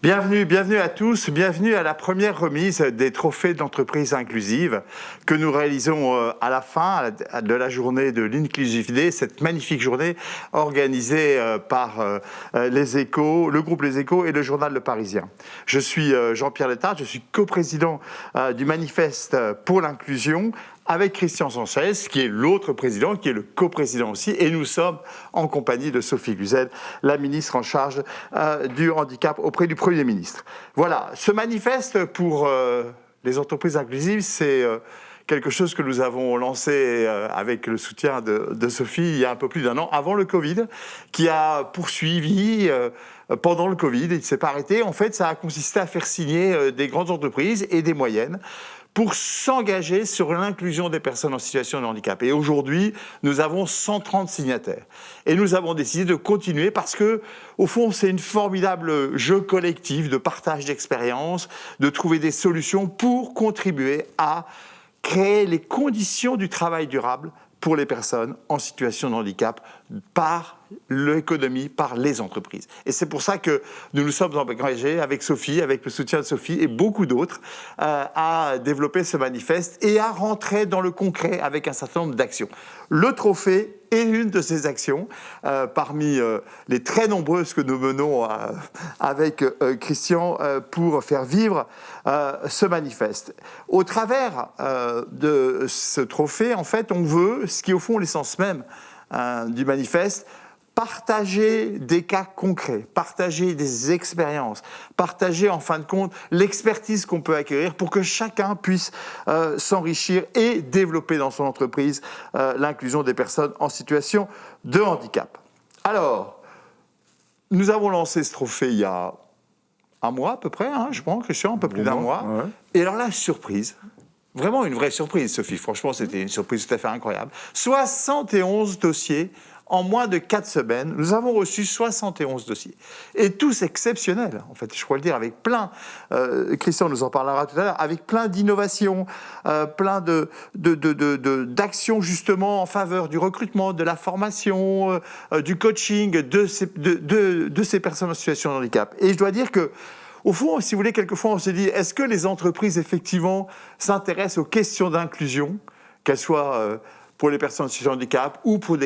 Bienvenue à tous, bienvenue à la première remise des trophées d'entreprise inclusive que nous réalisons à la fin de la journée de l'Inclusive Day, cette magnifique journée organisée par Les Échos, le groupe Les Échos et le journal Le Parisien. Je suis Jean-Pierre Letard, je suis coprésident du Manifeste pour l'inclusion, avec Christian Sanchez, qui est l'autre président, qui est le coprésident aussi, et nous sommes en compagnie de Sophie Cluzel, la ministre en charge du handicap auprès du Premier ministre. Voilà, ce manifeste pour les entreprises inclusives, c'est quelque chose que nous avons lancé avec le soutien de Sophie il y a un peu plus d'un an, avant le Covid, qui a poursuivi pendant le Covid, il ne s'est pas arrêté. En fait, ça a consisté à faire signer des grandes entreprises et des moyennes pour s'engager sur l'inclusion des personnes en situation de handicap. Et aujourd'hui, nous avons 130 signataires. Et nous avons décidé de continuer parce que, au fond, c'est une formidable jeu collectif de partage d'expériences, de trouver des solutions pour contribuer à créer les conditions du travail durable pour les personnes en situation de handicap par l'économie, par les entreprises. Et c'est pour ça que nous nous sommes engagés avec Sophie, avec le soutien de Sophie et beaucoup d'autres, à développer ce manifeste et à rentrer dans le concret avec un certain nombre d'actions. Le trophée est une de ces actions, parmi les très nombreuses que nous menons avec Christian pour faire vivre ce manifeste. Au travers de ce trophée, en fait, on veut, ce qui est au fond l'essence même du manifeste, partager des cas concrets, partager des expériences, partager en fin de compte l'expertise qu'on peut acquérir pour que chacun puisse s'enrichir et développer dans son entreprise l'inclusion des personnes en situation de handicap. Alors, nous avons lancé ce trophée il y a un mois à peu près, je pense, Christian, un peu plus d'un mois. Ouais. Et alors là, surprise, vraiment une vraie surprise, Sophie, franchement, c'était une surprise tout à fait incroyable. 71 dossiers. En moins de 4 semaines, nous avons reçu 71 dossiers. Et tous exceptionnels, en fait, je crois le dire, avec plein, Christian nous en parlera tout à l'heure, avec plein d'innovations, plein d'actions justement en faveur du recrutement, de la formation, du coaching de ces personnes en situation de handicap. Et je dois dire que, au fond, si vous voulez, quelquefois on se dit, est-ce que les entreprises, effectivement, s'intéressent aux questions d'inclusion, qu'elles soient pour les personnes en situation de handicap ou pour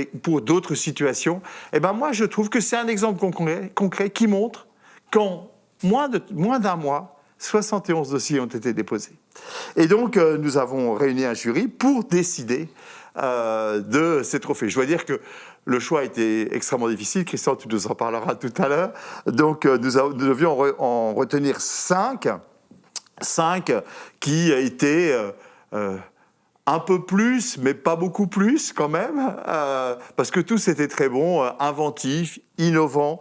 d'autres situations? Eh ben moi, je trouve que c'est un exemple concret qui montre qu'en moins d'un mois, 71 dossiers ont été déposés. Et donc, nous avons réuni un jury pour décider de ces trophées. Je dois dire que le choix a été extrêmement difficile. Christian, tu nous en parleras tout à l'heure. Donc, nous devions en retenir 5 qui étaient un peu plus, mais pas beaucoup plus quand même, parce que tous étaient très bons, inventifs, innovants,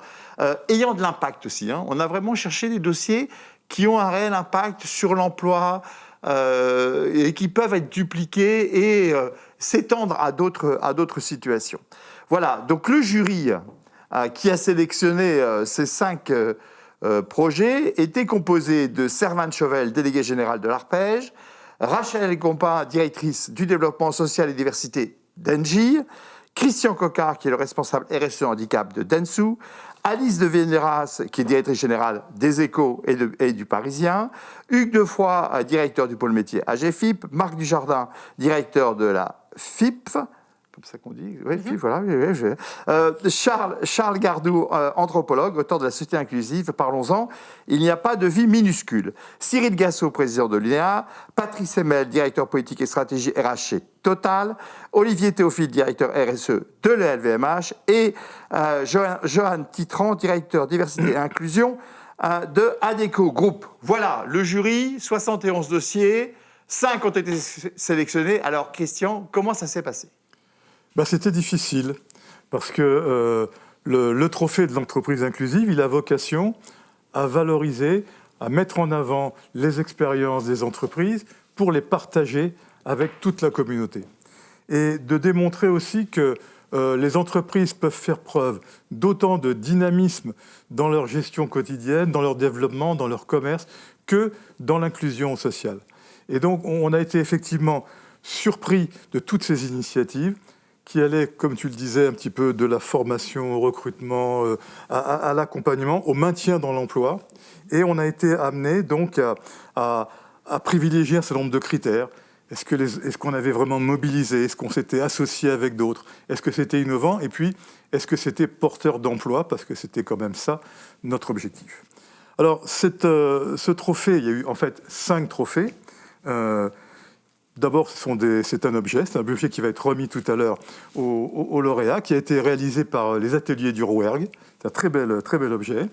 ayant de l'impact aussi. On a vraiment cherché des dossiers qui ont un réel impact sur l'emploi et qui peuvent être dupliqués et s'étendre à d'autres situations. Voilà, donc le jury qui a sélectionné ces 5 projets était composé de Servane Chauvel, déléguée générale de l'Arpège, Rachel Gompin, directrice du développement social et diversité d'Engie, Christian Coquart, qui est le responsable RSE handicap de Dentsu, Alice de Vénéras, qui est directrice générale des Échos et du Parisien, Hugues Defoy, directeur du pôle métier AGFIP, Marc Dujardin, directeur de la FIP, comme ça qu'on dit, oui, FIP, voilà, Charles Gardou, anthropologue, auteur de la société inclusive, parlons-en, il n'y a pas de vie minuscule. Cyril Gassot, président de l'UNEA, Patrice Emel, directeur politique et stratégie RH chez Total, Olivier Théophile, directeur RSE de l'LVMH, et Johan Titran, directeur diversité et inclusion de ADECO Group. Voilà, le jury, 71 dossiers, 5 ont été sélectionnés. Alors, Christian, comment ça s'est passé ? C'était difficile, parce que le trophée de l'entreprise inclusive, il a vocation à valoriser, à mettre en avant les expériences des entreprises pour les partager avec toute la communauté. Et de démontrer aussi que les entreprises peuvent faire preuve d'autant de dynamisme dans leur gestion quotidienne, dans leur développement, dans leur commerce, que dans l'inclusion sociale. Et donc, on a été effectivement surpris de toutes ces initiatives qui allait, comme tu le disais, un petit peu de la formation au recrutement, à l'accompagnement, au maintien dans l'emploi. Et on a été amené donc à privilégier un certain nombre de critères. Est-ce qu'on avait vraiment mobilisé? Est-ce qu'on s'était associé avec d'autres? Est-ce que c'était innovant? Et puis, est-ce que c'était porteur d'emploi? Parce que c'était quand même ça, notre objectif. Alors, ce trophée, il y a eu en fait 5 trophées. D'abord, c'est un objet qui va être remis tout à l'heure au lauréat, qui a été réalisé par les ateliers du Rouergue. C'est un très bel objet.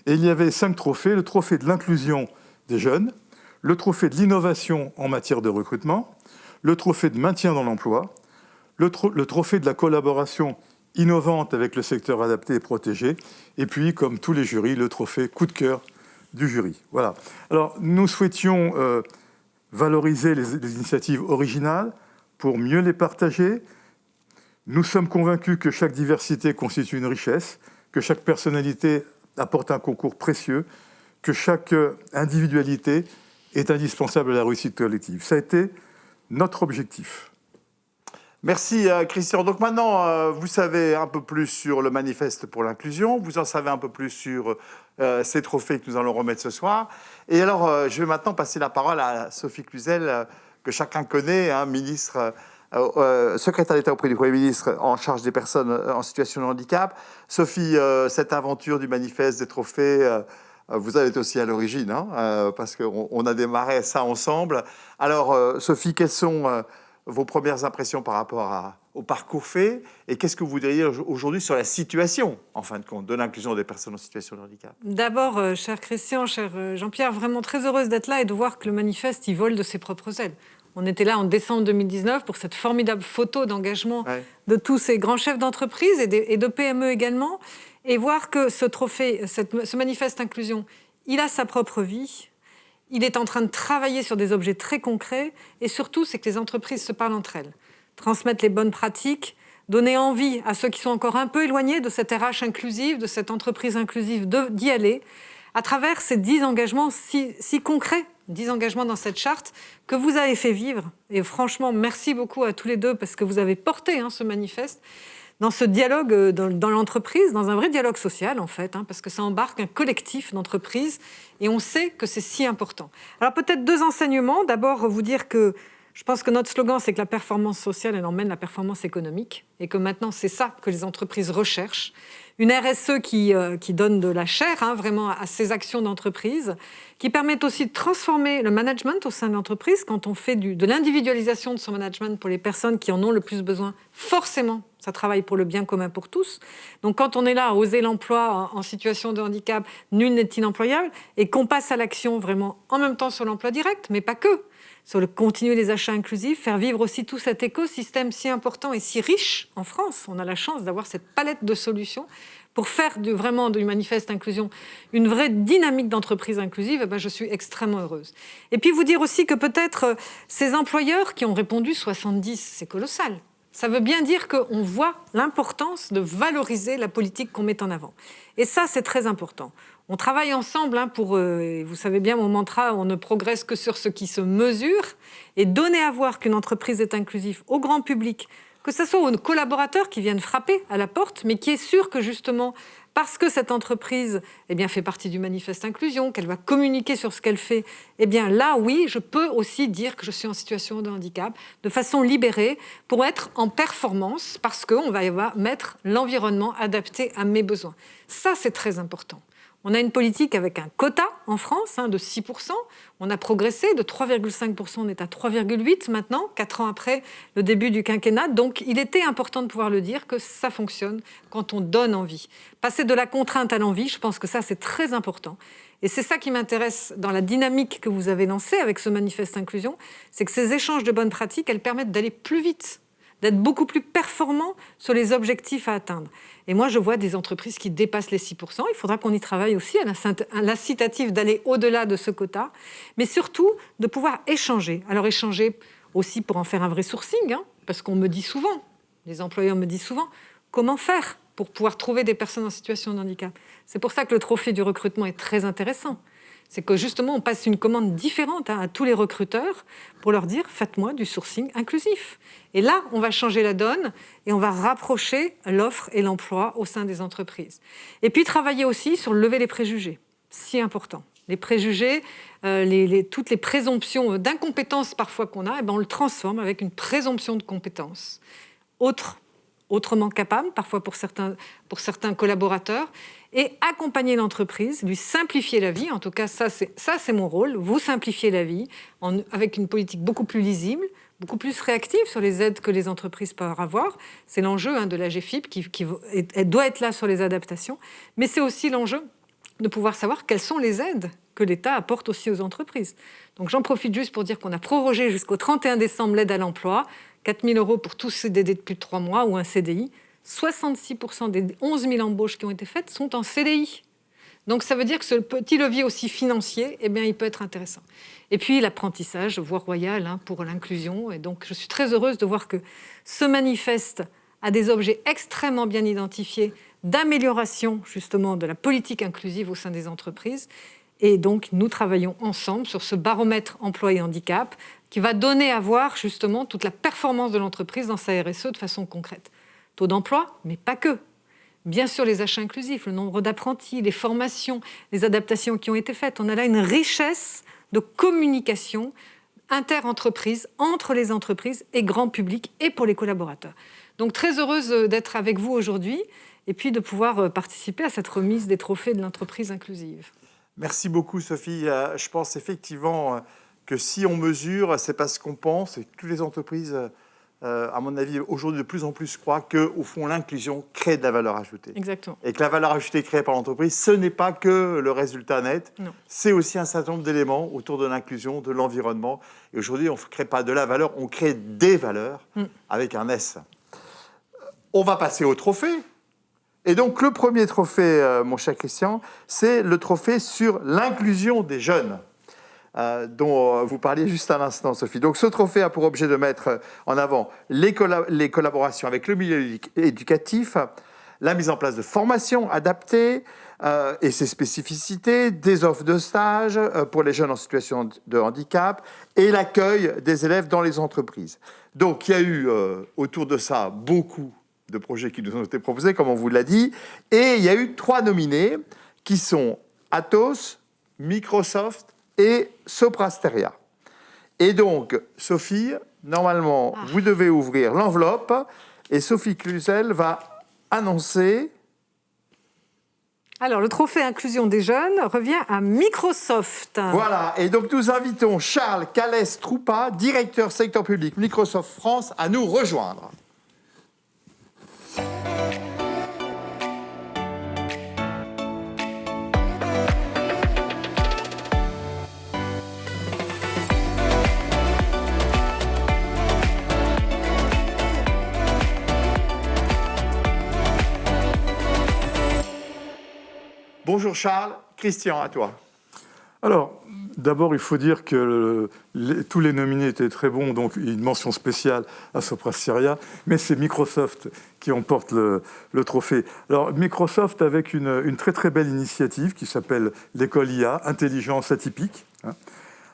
Et il y avait 5 trophées. Le trophée de l'inclusion des jeunes, le trophée de l'innovation en matière de recrutement, le trophée de maintien dans l'emploi, le trophée de la collaboration innovante avec le secteur adapté et protégé, et puis, comme tous les jurys, le trophée coup de cœur du jury. Voilà. Alors, nous souhaitions valoriser les initiatives originales pour mieux les partager. Nous sommes convaincus que chaque diversité constitue une richesse, que chaque personnalité apporte un concours précieux, que chaque individualité est indispensable à la réussite collective. Ça a été notre objectif. Merci Christian. Donc maintenant, vous savez un peu plus sur le manifeste pour l'inclusion, vous en savez un peu plus sur ces trophées que nous allons remettre ce soir. Et alors, je vais maintenant passer la parole à Sophie Cluzel, que chacun connaît, hein, ministre, secrétaire d'État auprès du Premier ministre en charge des personnes en situation de handicap. Sophie, cette aventure du manifeste des trophées, vous avez été aussi à l'origine, hein, parce qu'on a démarré ça ensemble. Alors, Sophie, quelles sont vos premières impressions par rapport au parcours fait, et qu'est-ce que vous diriez aujourd'hui sur la situation, en fin de compte, de l'inclusion des personnes en situation de handicap? D'abord, cher Christian, cher Jean-Pierre, vraiment très heureuse d'être là et de voir que le manifeste, il vole de ses propres ailes. On était là en décembre 2019 pour cette formidable photo d'engagement de tous ces grands chefs d'entreprise et de PME également, et voir que ce trophée, ce manifeste inclusion, il a sa propre vie. Il est en train de travailler sur des objets très concrets, et surtout, c'est que les entreprises se parlent entre elles, transmettent les bonnes pratiques, donner envie à ceux qui sont encore un peu éloignés de cette RH inclusive, de cette entreprise inclusive, d'y aller, à travers ces 10 engagements si concrets, 10 engagements dans cette charte que vous avez fait vivre. Et franchement, merci beaucoup à tous les deux, parce que vous avez porté ce manifeste dans ce dialogue dans l'entreprise, dans un vrai dialogue social en fait, parce que ça embarque un collectif d'entreprises et on sait que c'est si important. Alors peut-être 2 enseignements. D'abord, vous dire que je pense que notre slogan, c'est que la performance sociale, elle emmène la performance économique et que maintenant, c'est ça que les entreprises recherchent. Une RSE qui donne de la chair vraiment à ces actions d'entreprise, qui permettent aussi de transformer le management au sein de l'entreprise. Quand on fait de l'individualisation de son management pour les personnes qui en ont le plus besoin, forcément, ça travaille pour le bien commun pour tous. Donc quand on est là à oser l'emploi en situation de handicap, nul n'est inemployable, et qu'on passe à l'action vraiment en même temps sur l'emploi direct, mais pas que, sur le continuer les achats inclusifs, faire vivre aussi tout cet écosystème si important et si riche en France. On a la chance d'avoir cette palette de solutions pour faire vraiment du manifeste inclusion une vraie dynamique d'entreprise inclusive. Je suis extrêmement heureuse. Et puis vous dire aussi que peut-être ces employeurs qui ont répondu 70, c'est colossal. Ça veut bien dire qu'on voit l'importance de valoriser la politique qu'on met en avant. Et ça, c'est très important. On travaille ensemble pour, vous savez bien mon mantra, on ne progresse que sur ce qui se mesure, et donner à voir qu'une entreprise est inclusive au grand public, que ce soit aux collaborateurs qui viennent frapper à la porte, mais qui est sûr que justement, parce que cette entreprise fait partie du manifeste inclusion, qu'elle va communiquer sur ce qu'elle fait, là, oui, je peux aussi dire que je suis en situation de handicap, de façon libérée, pour être en performance, parce qu'on va mettre l'environnement adapté à mes besoins. Ça, c'est très important. On a une politique avec un quota en France de 6%. On a progressé de 3,5%, on est à 3,8% maintenant, 4 ans après le début du quinquennat. Donc il était important de pouvoir le dire que ça fonctionne quand on donne envie. Passer de la contrainte à l'envie, je pense que ça c'est très important. Et c'est ça qui m'intéresse dans la dynamique que vous avez lancée avec ce manifeste inclusion, c'est que ces échanges de bonnes pratiques, elles permettent d'aller plus vite, d'être beaucoup plus performants sur les objectifs à atteindre. Et moi, je vois des entreprises qui dépassent les 6%. Il faudra qu'on y travaille aussi à l'incitatif d'aller au-delà de ce quota, mais surtout de pouvoir échanger. Alors échanger aussi pour en faire un vrai sourcing, parce qu'on me dit souvent, les employeurs me disent souvent, comment faire pour pouvoir trouver des personnes en situation de handicap. C'est pour ça que le trophée du recrutement est très intéressant. C'est que justement, on passe une commande différente à tous les recruteurs pour leur dire « faites-moi du sourcing inclusif ». Et là, on va changer la donne et on va rapprocher l'offre et l'emploi au sein des entreprises. Et puis, travailler aussi sur lever les préjugés, si important. Les préjugés, toutes les présomptions d'incompétence parfois qu'on a, on le transforme avec une présomption de compétence. Autrement capable, parfois pour certains collaborateurs, et accompagner l'entreprise, lui simplifier la vie. En tout cas, ça c'est mon rôle, vous simplifier la vie avec une politique beaucoup plus lisible, beaucoup plus réactive sur les aides que les entreprises peuvent avoir. C'est l'enjeu de la GFIP qui doit être là sur les adaptations, mais c'est aussi l'enjeu de pouvoir savoir quelles sont les aides que l'État apporte aussi aux entreprises. Donc j'en profite juste pour dire qu'on a prorogé jusqu'au 31 décembre l'aide à l'emploi, 4 000 € pour tous CDD de plus de 3 mois ou un CDI. 66% des 11 000 embauches qui ont été faites sont en CDI. Donc ça veut dire que ce petit levier aussi financier, il peut être intéressant. Et puis l'apprentissage, voie royale pour l'inclusion. Et donc je suis très heureuse de voir que ce manifeste a des objets extrêmement bien identifiés d'amélioration justement de la politique inclusive au sein des entreprises. Et donc nous travaillons ensemble sur ce baromètre emploi et handicap qui va donner à voir justement toute la performance de l'entreprise dans sa RSE de façon concrète. Taux d'emploi, mais pas que. Bien sûr, les achats inclusifs, le nombre d'apprentis, les formations, les adaptations qui ont été faites. On a là une richesse de communication inter-entreprises, entre les entreprises et grand public, et pour les collaborateurs. Donc très heureuse d'être avec vous aujourd'hui et puis de pouvoir participer à cette remise des trophées de l'entreprise inclusive. Merci beaucoup, Sophie. Je pense effectivement que si on mesure, c'est parce qu'on pense, et que toutes les entreprises, à mon avis, aujourd'hui de plus en plus croient qu'au fond, l'inclusion crée de la valeur ajoutée. Exactement. Et que la valeur ajoutée créée par l'entreprise, ce n'est pas que le résultat net, non. C'est aussi un certain nombre d'éléments autour de l'inclusion, de l'environnement. Et aujourd'hui, on ne crée pas de la valeur, on crée des valeurs avec un S. On va passer au trophée. Et donc, le premier trophée, mon cher Christian, c'est le trophée sur l'inclusion des jeunes, dont vous parliez juste à l'instant, Sophie. Donc, ce trophée a pour objet de mettre en avant les collaborations avec le milieu éducatif, la mise en place de formations adaptées et ses spécificités, des offres de stage pour les jeunes en situation de handicap et l'accueil des élèves dans les entreprises. Donc, il y a eu autour de ça beaucoup de projets qui nous ont été proposés, comme on vous l'a dit. Et il y a eu 3 nominés qui sont Atos, Microsoft et Soprasteria. Et donc, Sophie, normalement, vous devez ouvrir l'enveloppe et Sophie Cluzel va annoncer... Alors, le trophée inclusion des jeunes revient à Microsoft. Voilà, et donc nous invitons Charles Calès-Troupa, directeur secteur public Microsoft France, à nous rejoindre. Bonjour Charles, Christian, à toi. Alors, d'abord, il faut dire que tous les nominés étaient très bons, donc une mention spéciale à Soprasteria, mais c'est Microsoft qui emporte le trophée. Alors, Microsoft avec une très très belle initiative qui s'appelle l'école IA, Intelligence Atypique.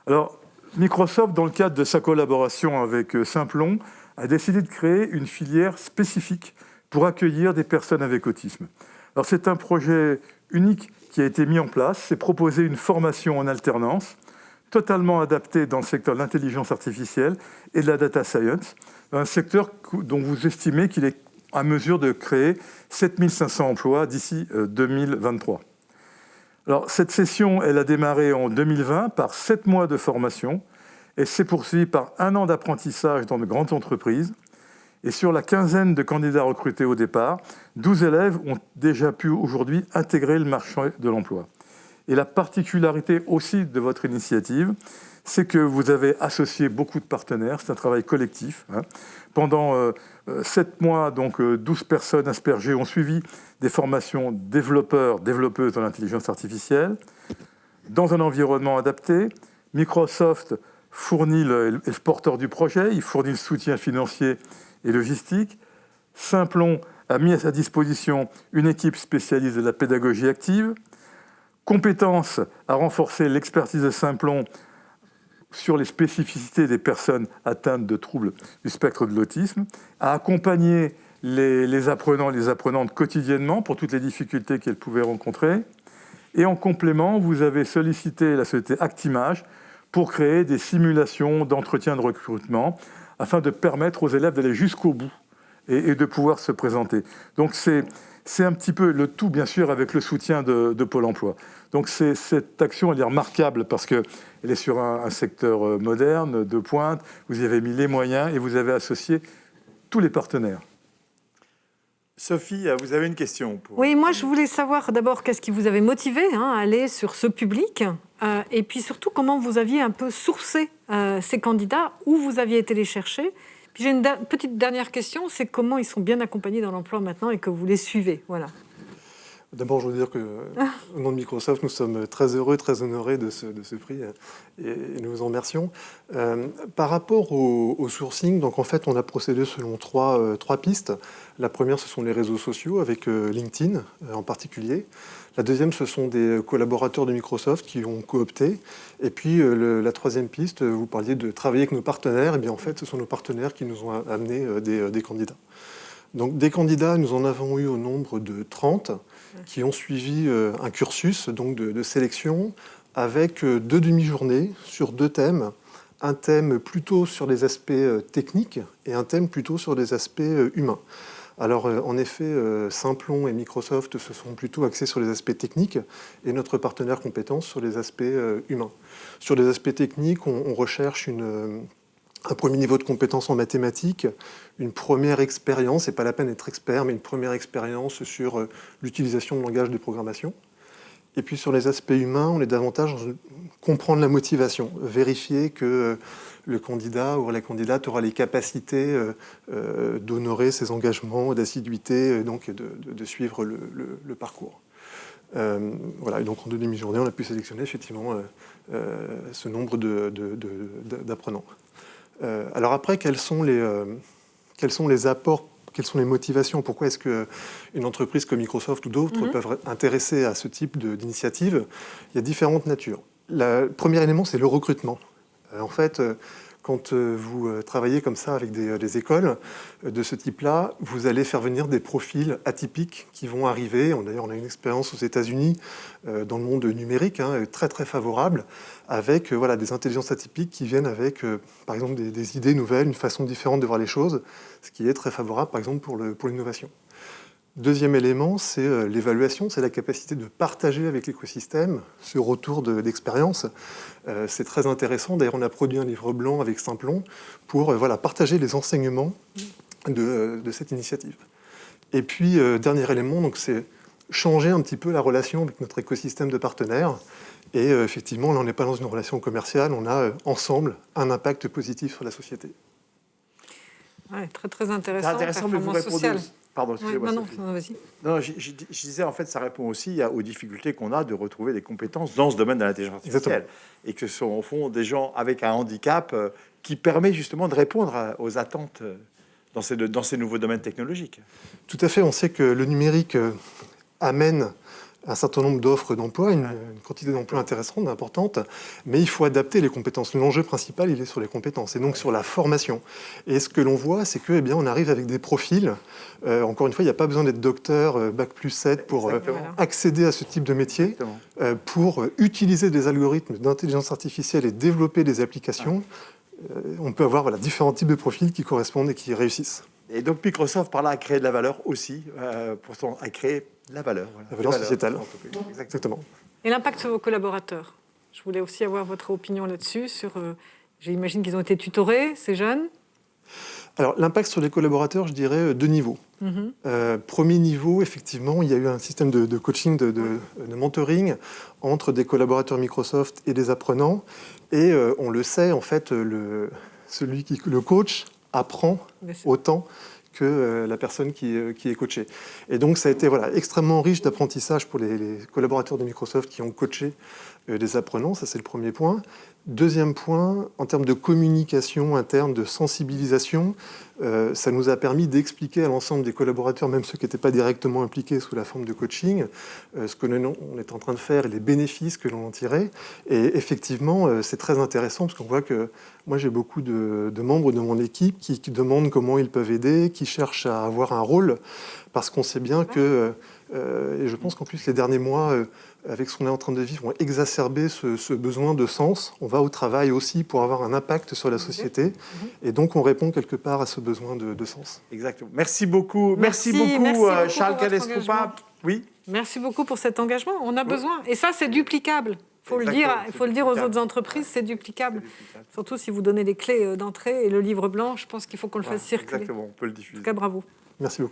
Alors, Microsoft, dans le cadre de sa collaboration avec Simplon, a décidé de créer une filière spécifique pour accueillir des personnes avec autisme. Alors, c'est un projet unique qui a été mis en place, c'est proposer une formation en alternance, totalement adaptée dans le secteur de l'intelligence artificielle et de la data science, un secteur dont vous estimez qu'il est à mesure de créer 7500 emplois d'ici 2023. Alors, cette session, elle a démarré en 2020 par 7 mois de formation et s'est poursuivie par 1 an d'apprentissage dans de grandes entreprises. Et sur la quinzaine de candidats recrutés au départ, 12 élèves ont déjà pu aujourd'hui intégrer le marché de l'emploi. Et la particularité aussi de votre initiative, c'est que vous avez associé beaucoup de partenaires, c'est un travail collectif. Pendant 7 mois, donc 12 personnes aspergées ont suivi des formations développeuses dans l'intelligence artificielle, dans un environnement adapté. Microsoft fournit le porteur du projet, il fournit le soutien financier et logistique. Simplon a mis à sa disposition une équipe spécialisée de la pédagogie active. Compétences à renforcer l'expertise de Simplon sur les spécificités des personnes atteintes de troubles du spectre de l'autisme, à accompagner les apprenants et les apprenantes quotidiennement pour toutes les difficultés qu'elles pouvaient rencontrer. Et en complément, vous avez sollicité la société Actimage pour créer des simulations d'entretien de recrutement afin de permettre aux élèves d'aller jusqu'au bout et de pouvoir se présenter. Donc c'est un petit peu le tout, bien sûr, avec le soutien de Pôle emploi. Donc cette action, elle est remarquable parce qu'elle est sur un secteur moderne, de pointe. Vous y avez mis les moyens et vous avez associé tous les partenaires. Sophie, vous avez une question Oui, moi je voulais savoir d'abord qu'est-ce qui vous avait motivé à aller sur ce public et puis surtout comment vous aviez un peu sourcé ces candidats, où vous aviez été les chercher. Puis j'ai une petite dernière question, c'est comment ils sont bien accompagnés dans l'emploi maintenant et que vous les suivez. Voilà. D'abord, je veux dire qu'au nom de Microsoft, nous sommes très heureux, très honorés de ce prix et nous vous en remercions. Par rapport au sourcing, donc en fait, on a procédé selon trois pistes. La première, ce sont les réseaux sociaux, avec LinkedIn en particulier. La deuxième, ce sont des collaborateurs de Microsoft qui ont coopté. Et puis, la troisième piste, vous parliez de travailler avec nos partenaires. Et bien, en fait, ce sont nos partenaires qui nous ont amené des candidats. Donc, des candidats, nous en avons eu au nombre de 30 qui ont suivi un cursus donc de sélection avec 2 demi-journées sur 2 thèmes. Un thème plutôt sur les aspects techniques et un thème plutôt sur les aspects humains. Alors, en effet, Simplon et Microsoft se sont plutôt axés sur les aspects techniques et notre partenaire compétence sur les aspects humains. Sur les aspects techniques, on recherche un premier niveau de compétence en mathématiques, une première expérience, c'est pas la peine d'être expert, mais une première expérience sur l'utilisation de langage de programmation. Et puis sur les aspects humains, on est davantage dans comprendre la motivation, vérifier que le candidat ou la candidate aura les capacités d'honorer ses engagements, d'assiduité, donc de suivre le parcours. Voilà, et donc en 2 demi-journées, on a pu sélectionner effectivement ce nombre d'apprenants. Alors après, quels sont les apports, quelles sont les motivations? Pourquoi est-ce qu'une entreprise comme Microsoft ou d'autres peuvent être intéressées à ce type d'initiative? Il y a différentes natures. Le premier élément, c'est le recrutement. En fait, quand vous travaillez comme ça avec des écoles de ce type-là, vous allez faire venir des profils atypiques qui vont arriver. D'ailleurs, on a une expérience aux États-Unis dans le monde numérique très très favorable, avec des intelligences atypiques qui viennent avec, par exemple, des idées nouvelles, une façon différente de voir les choses, ce qui est très favorable, par exemple, pour l'innovation. Deuxième élément, c'est l'évaluation, c'est la capacité de partager avec l'écosystème ce retour d'expérience. C'est très intéressant. D'ailleurs, on a produit un livre blanc avec Simplon pour partager les enseignements de cette initiative. Et puis, dernier élément, donc, c'est changer un petit peu la relation avec notre écosystème de partenaires. Et effectivement, là, on n'est pas dans une relation commerciale, on a ensemble un impact positif sur la société. Ouais, très très intéressant. C'est intéressant, mais vous répondez aussi. Pardon, excusez-moi. Non, vas-y. Non, je disais, en fait, ça répond aussi aux difficultés qu'on a de retrouver des compétences dans ce domaine de l'intelligence artificielle. Exactement. Et que ce sont, au fond, des gens avec un handicap qui permet justement de répondre aux attentes dans ces nouveaux domaines technologiques. Tout à fait. On sait que le numérique amène un certain nombre d'offres d'emploi, une quantité d'emplois intéressante, importante, mais il faut adapter les compétences. L'enjeu principal, il est sur les compétences, et donc sur la formation. Et ce que l'on voit, c'est que, on arrive avec des profils. Encore une fois, il n'y a pas besoin d'être docteur, Bac+7 pour accéder à ce type de métier, pour utiliser des algorithmes d'intelligence artificielle et développer des applications. On peut avoir différents types de profils qui correspondent et qui réussissent. Et donc Microsoft, par là, a créé de la valeur aussi, a créé la valeur. La valeur sociétale. Exactement. Et l'impact sur vos collaborateurs? Je voulais aussi avoir votre opinion là-dessus. J'imagine qu'ils ont été tutorés, ces jeunes. Alors, l'impact sur les collaborateurs, je dirais 2 niveaux. Premier niveau, effectivement, il y a eu un système de coaching, de mentoring entre des collaborateurs Microsoft et des apprenants. Et on le sait, en fait, le coach apprend autant que la personne qui est coachée. Et donc, ça a été extrêmement riche d'apprentissage pour les collaborateurs de Microsoft qui ont coaché des apprenants. Ça, c'est le premier point. Deuxième point, en termes de communication, en termes de sensibilisation, ça nous a permis d'expliquer à l'ensemble des collaborateurs, même ceux qui n'étaient pas directement impliqués sous la forme de coaching, ce que on est en train de faire et les bénéfices que l'on en tirait. Et effectivement, c'est très intéressant parce qu'on voit que moi, j'ai beaucoup de membres de mon équipe qui demandent comment ils peuvent aider, qui cherchent à avoir un rôle, parce qu'on sait bien que, et je pense qu'en plus les derniers mois, avec ce qu'on est en train de vivre, ont exacerbé ce besoin de sens. On va au travail aussi pour avoir un impact sur la société. Et donc, on répond quelque part à ce besoin de sens. Exactement. Merci beaucoup. Merci beaucoup, Charles Calestropa. Oui. Merci beaucoup pour cet engagement. On a besoin. Et ça, c'est duplicable. Il faut le dire aux autres entreprises, c'est duplicable. Surtout si vous donnez les clés d'entrée et le livre blanc, je pense qu'il faut qu'on le fasse circuler. Exactement, on peut le diffuser. En tout cas, bravo.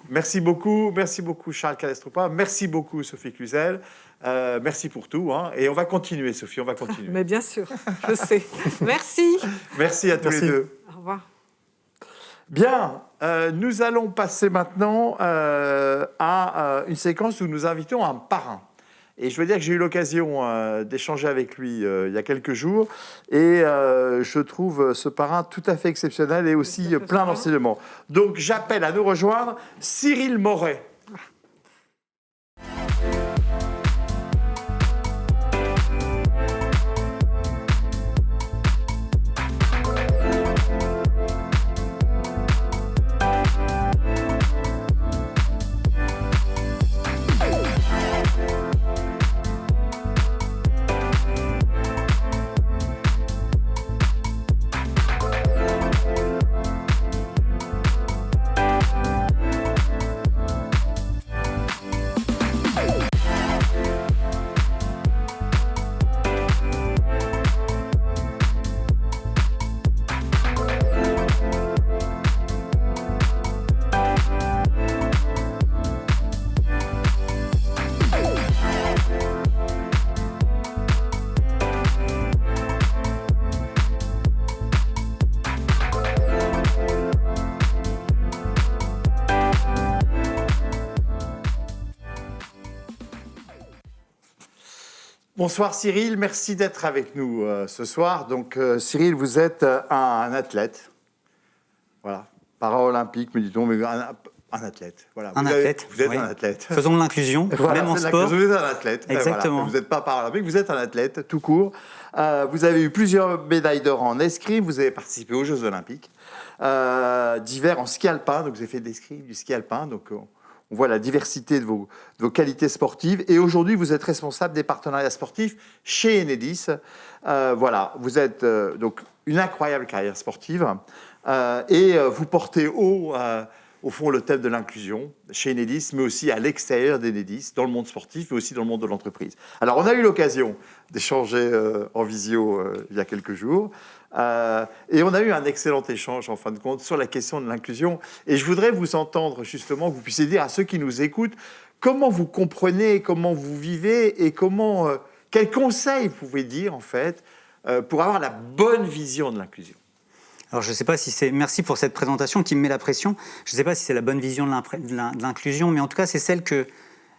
Merci beaucoup. Merci beaucoup Charles Calestropa. Merci beaucoup Sophie Cluzel. Merci pour tout. Et on va continuer, Sophie, on va continuer. Mais bien sûr, je sais. Merci. Merci à tous les deux. Au revoir. Bien, nous allons passer maintenant à une séquence où nous invitons un parrain. Et je veux dire que j'ai eu l'occasion d'échanger avec lui il y a quelques jours et je trouve ce parrain tout à fait exceptionnel et aussi plein d'enseignements. Donc j'appelle à nous rejoindre Cyril Moret. Bonsoir Cyril, merci d'être avec nous ce soir. Donc Cyril, vous êtes un athlète, voilà, para-olympique, me dit-on, mais un athlète. Voilà. Vous êtes un athlète. Faisons de l'inclusion, voilà, même en sport. Vous êtes un athlète. Exactement. Voilà. Vous n'êtes pas para-olympique, vous êtes un athlète, tout court. Vous avez eu plusieurs médailles d'or en escrime, vous avez participé aux Jeux Olympiques d'hiver en ski alpin, donc vous avez fait de l'escrime, du ski alpin, donc on voit la diversité de vos qualités sportives. Et aujourd'hui, vous êtes responsable des partenariats sportifs chez Enedis. Voilà, vous êtes donc une incroyable carrière sportive et vous portez haut, au fond, le thème de l'inclusion chez Enedis, mais aussi à l'extérieur d'Enedis, dans le monde sportif, mais aussi dans le monde de l'entreprise. Alors, on a eu l'occasion d'échanger en visio il y a quelques jours. Et on a eu un excellent échange, en fin de compte, sur la question de l'inclusion. Et je voudrais vous entendre, justement, que vous puissiez dire à ceux qui nous écoutent comment vous comprenez, comment vous vivez et quels conseils vous pouvez dire, en fait, pour avoir la bonne vision de l'inclusion. Alors, je ne sais pas si c'est... Merci pour cette présentation qui me met la pression. Je ne sais pas si c'est la bonne vision de l'inclusion, mais en tout cas, c'est celle que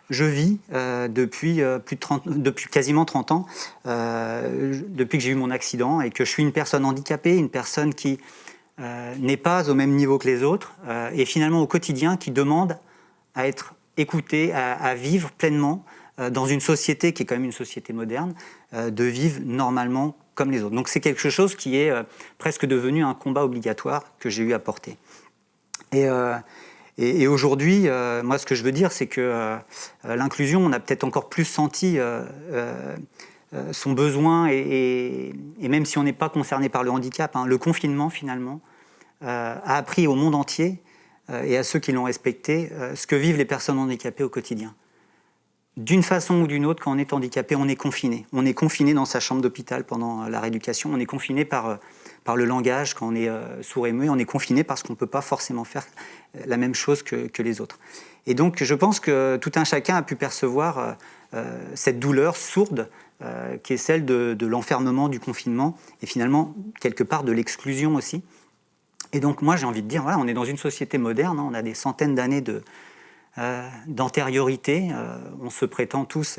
je vis depuis quasiment 30 ans, depuis que j'ai eu mon accident et que je suis une personne handicapée, une personne qui n'est pas au même niveau que les autres et finalement au quotidien qui demande à être écoutée, à vivre pleinement dans une société qui est quand même une société moderne, de vivre normalement comme les autres. Donc c'est quelque chose qui est presque devenu un combat obligatoire que j'ai eu à porter. Et aujourd'hui, moi, ce que je veux dire, c'est que l'inclusion, on a peut-être encore plus senti son besoin, et même si on n'est pas concerné par le handicap, le confinement, finalement, a appris au monde entier et à ceux qui l'ont respecté ce que vivent les personnes handicapées au quotidien. D'une façon ou d'une autre, quand on est handicapé, on est confiné. On est confiné dans sa chambre d'hôpital pendant la rééducation. On est confiné par le langage quand on est sourd et muet. On est confiné parce qu'on ne peut pas forcément faire la même chose que les autres. Et donc, je pense que tout un chacun a pu percevoir cette douleur sourde qui est celle de l'enfermement, du confinement et finalement, quelque part, de l'exclusion aussi. Et donc, moi, j'ai envie de dire, voilà, on est dans une société moderne, on a des centaines d'années d'antériorité. On se prétend tous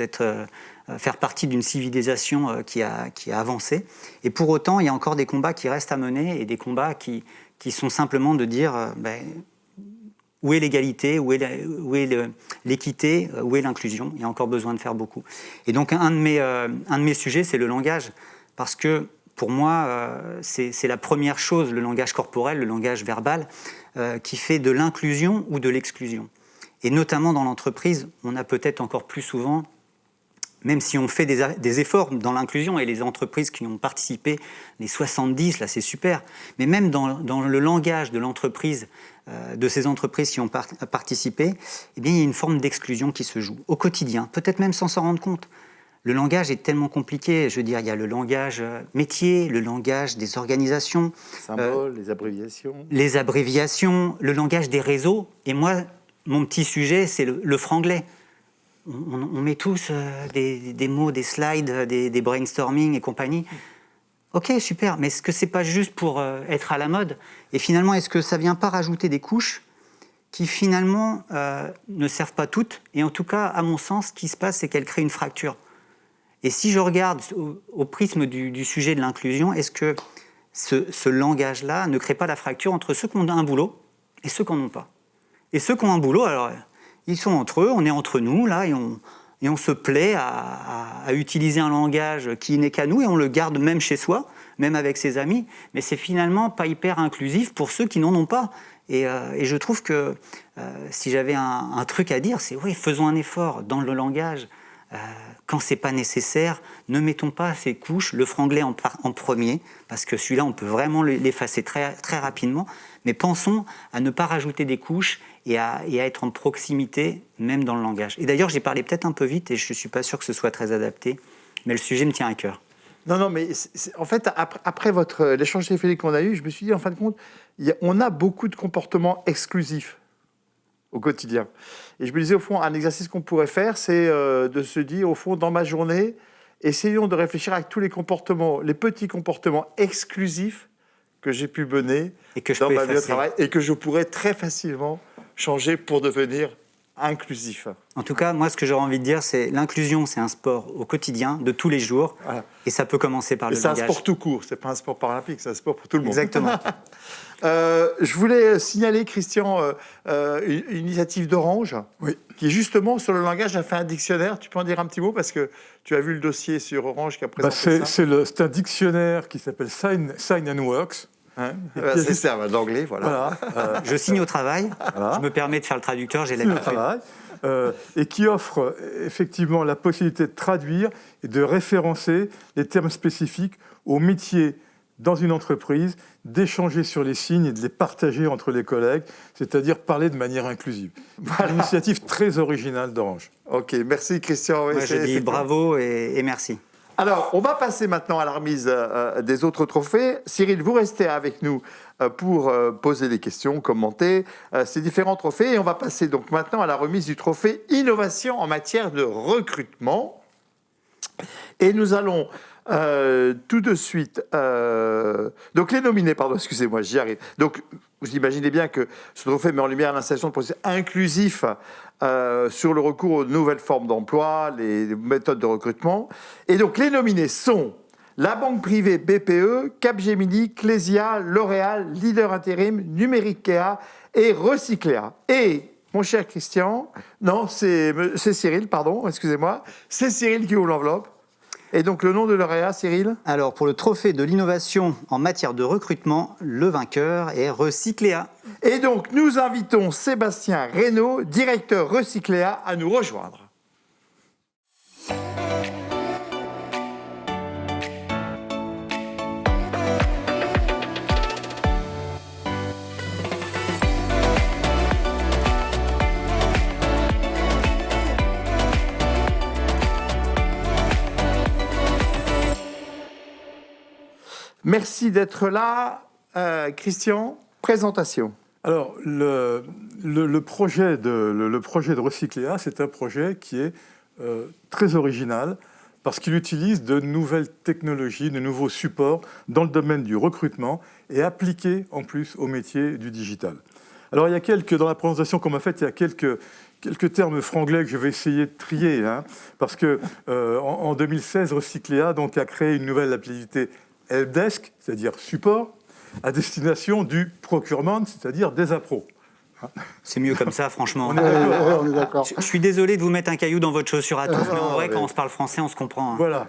faire partie d'une civilisation qui a avancé. Et pour autant, il y a encore des combats qui restent à mener et des combats qui sont simplement de dire où est l'égalité, où est l'équité, où est l'inclusion. Il y a encore besoin de faire beaucoup. Et donc un de mes sujets, c'est le langage, parce que pour moi, c'est la première chose, le langage corporel, le langage verbal, qui fait de l'inclusion ou de l'exclusion. Et notamment dans l'entreprise, on a peut-être encore plus souvent, même si on fait des efforts dans l'inclusion, et les entreprises qui ont participé, les 70, là c'est super, mais même dans le langage de l'entreprise, de ces entreprises qui ont participé, eh bien, il y a une forme d'exclusion qui se joue au quotidien, peut-être même sans s'en rendre compte. Le langage est tellement compliqué, je veux dire, il y a le langage métier, le langage des organisations. Symboles, les abréviations. Les abréviations, le langage des réseaux. Et moi, mon petit sujet, c'est le franglais. On met tous des mots, des slides, des brainstorming et compagnie. Ok, super, mais est-ce que c'est pas juste pour être à la mode? Et finalement, est-ce que ça vient pas rajouter des couches qui finalement ne servent pas toutes? Et en tout cas, à mon sens, ce qui se passe, c'est qu'elles créent une fracture. Et si je regarde au prisme du sujet de l'inclusion, est-ce que ce langage-là ne crée pas la fracture entre ceux qui ont un boulot et ceux qui n'en ont pas? Et ceux qui ont un boulot, alors, ils sont entre eux, on est entre nous, là, et on se plaît à utiliser un langage qui n'est qu'à nous, et on le garde même chez soi, même avec ses amis, mais c'est finalement pas hyper inclusif pour ceux qui n'en ont pas. Et je trouve que si j'avais un truc à dire, c'est oui, faisons un effort dans le langage. Quand c'est pas nécessaire, ne mettons pas ces couches, le franglais en premier, parce que celui-là, on peut vraiment l'effacer très, très rapidement, mais pensons à ne pas rajouter des couches et à être en proximité, même dans le langage. Et d'ailleurs, j'ai parlé peut-être un peu vite et je ne suis pas sûr que ce soit très adapté, mais le sujet me tient à cœur. Non, mais en fait, après l'échange téléphonique qu'on a eu, je me suis dit, en fin de compte, on a beaucoup de comportements exclusifs au quotidien. Et je me disais, au fond, un exercice qu'on pourrait faire, c'est de se dire, au fond, dans ma journée, essayons de réfléchir à tous les comportements, les petits comportements exclusifs que j'ai pu mener dans ma vie au travail et que je pourrais très facilement changer pour devenir inclusif. En tout cas, moi, ce que j'aurais envie de dire, c'est l'inclusion, c'est un sport au quotidien, de tous les jours, voilà. Et ça peut commencer par le langage. C'est un sport tout court, c'est pas un sport paralympique, c'est un sport pour tout le monde. Exactement. Je voulais signaler, Christian, une initiative d'Orange, oui, qui justement, sur le langage, a fait un dictionnaire. Tu peux en dire un petit mot, parce que tu as vu le dossier sur Orange qui a présenté ça. C'est un dictionnaire qui s'appelle Sign and Works. Hein, c'est ça, d'anglais, voilà. Je signe au travail, voilà. Je me permets de faire le traducteur, j'ai l'habitude. Et qui offre effectivement la possibilité de traduire et de référencer les termes spécifiques aux métiers dans une entreprise, d'échanger sur les signes et de les partager entre les collègues, c'est-à-dire parler de manière inclusive. Voilà. Une initiative très originale d'Orange. Ok, merci Christian. Moi, je dis bravo et merci. Alors, on va passer maintenant à la remise des autres trophées. Cyril, vous restez avec nous pour poser des questions, commenter ces différents trophées. Et on va passer donc maintenant à la remise du trophée Innovation en matière de recrutement. Et nous allons tout de suite... donc les nominés, pardon, excusez-moi, j'y arrive. Donc, vous imaginez bien que ce trophée met en lumière l'installation de processus inclusifs sur le recours aux nouvelles formes d'emploi, les méthodes de recrutement. Et donc, les nominés sont la banque privée BPE, Capgemini, Clésia, L'Oréal, Leader Intérim, Numériquea et Recycléa. Et, mon cher Christian, non, c'est Cyril, pardon, excusez-moi, c'est Cyril qui ouvre l'enveloppe. Et donc, le nom de lauréat, Cyril ? Alors, pour le trophée de l'innovation en matière de recrutement, le vainqueur est Recycléa. Et donc, nous invitons Sébastien Reynaud, directeur Recycléa, à nous rejoindre. Merci d'être là. Christian, présentation. Alors, le projet de Recycléa, c'est un projet qui est très original parce qu'il utilise de nouvelles technologies, de nouveaux supports dans le domaine du recrutement et appliqué en plus au métier du digital. Alors, dans la présentation qu'on m'a faite, il y a quelques termes franglais que je vais essayer de trier, parce que en 2016, Recycléa donc, a créé une nouvelle activité helpdesk, c'est-à-dire support, à destination du procurement, c'est-à-dire des appros. C'est mieux comme ça, franchement. On est d'accord. Je suis désolé de vous mettre un caillou dans votre chaussure à tous, mais en vrai, quand on se parle français, on se comprend. Voilà.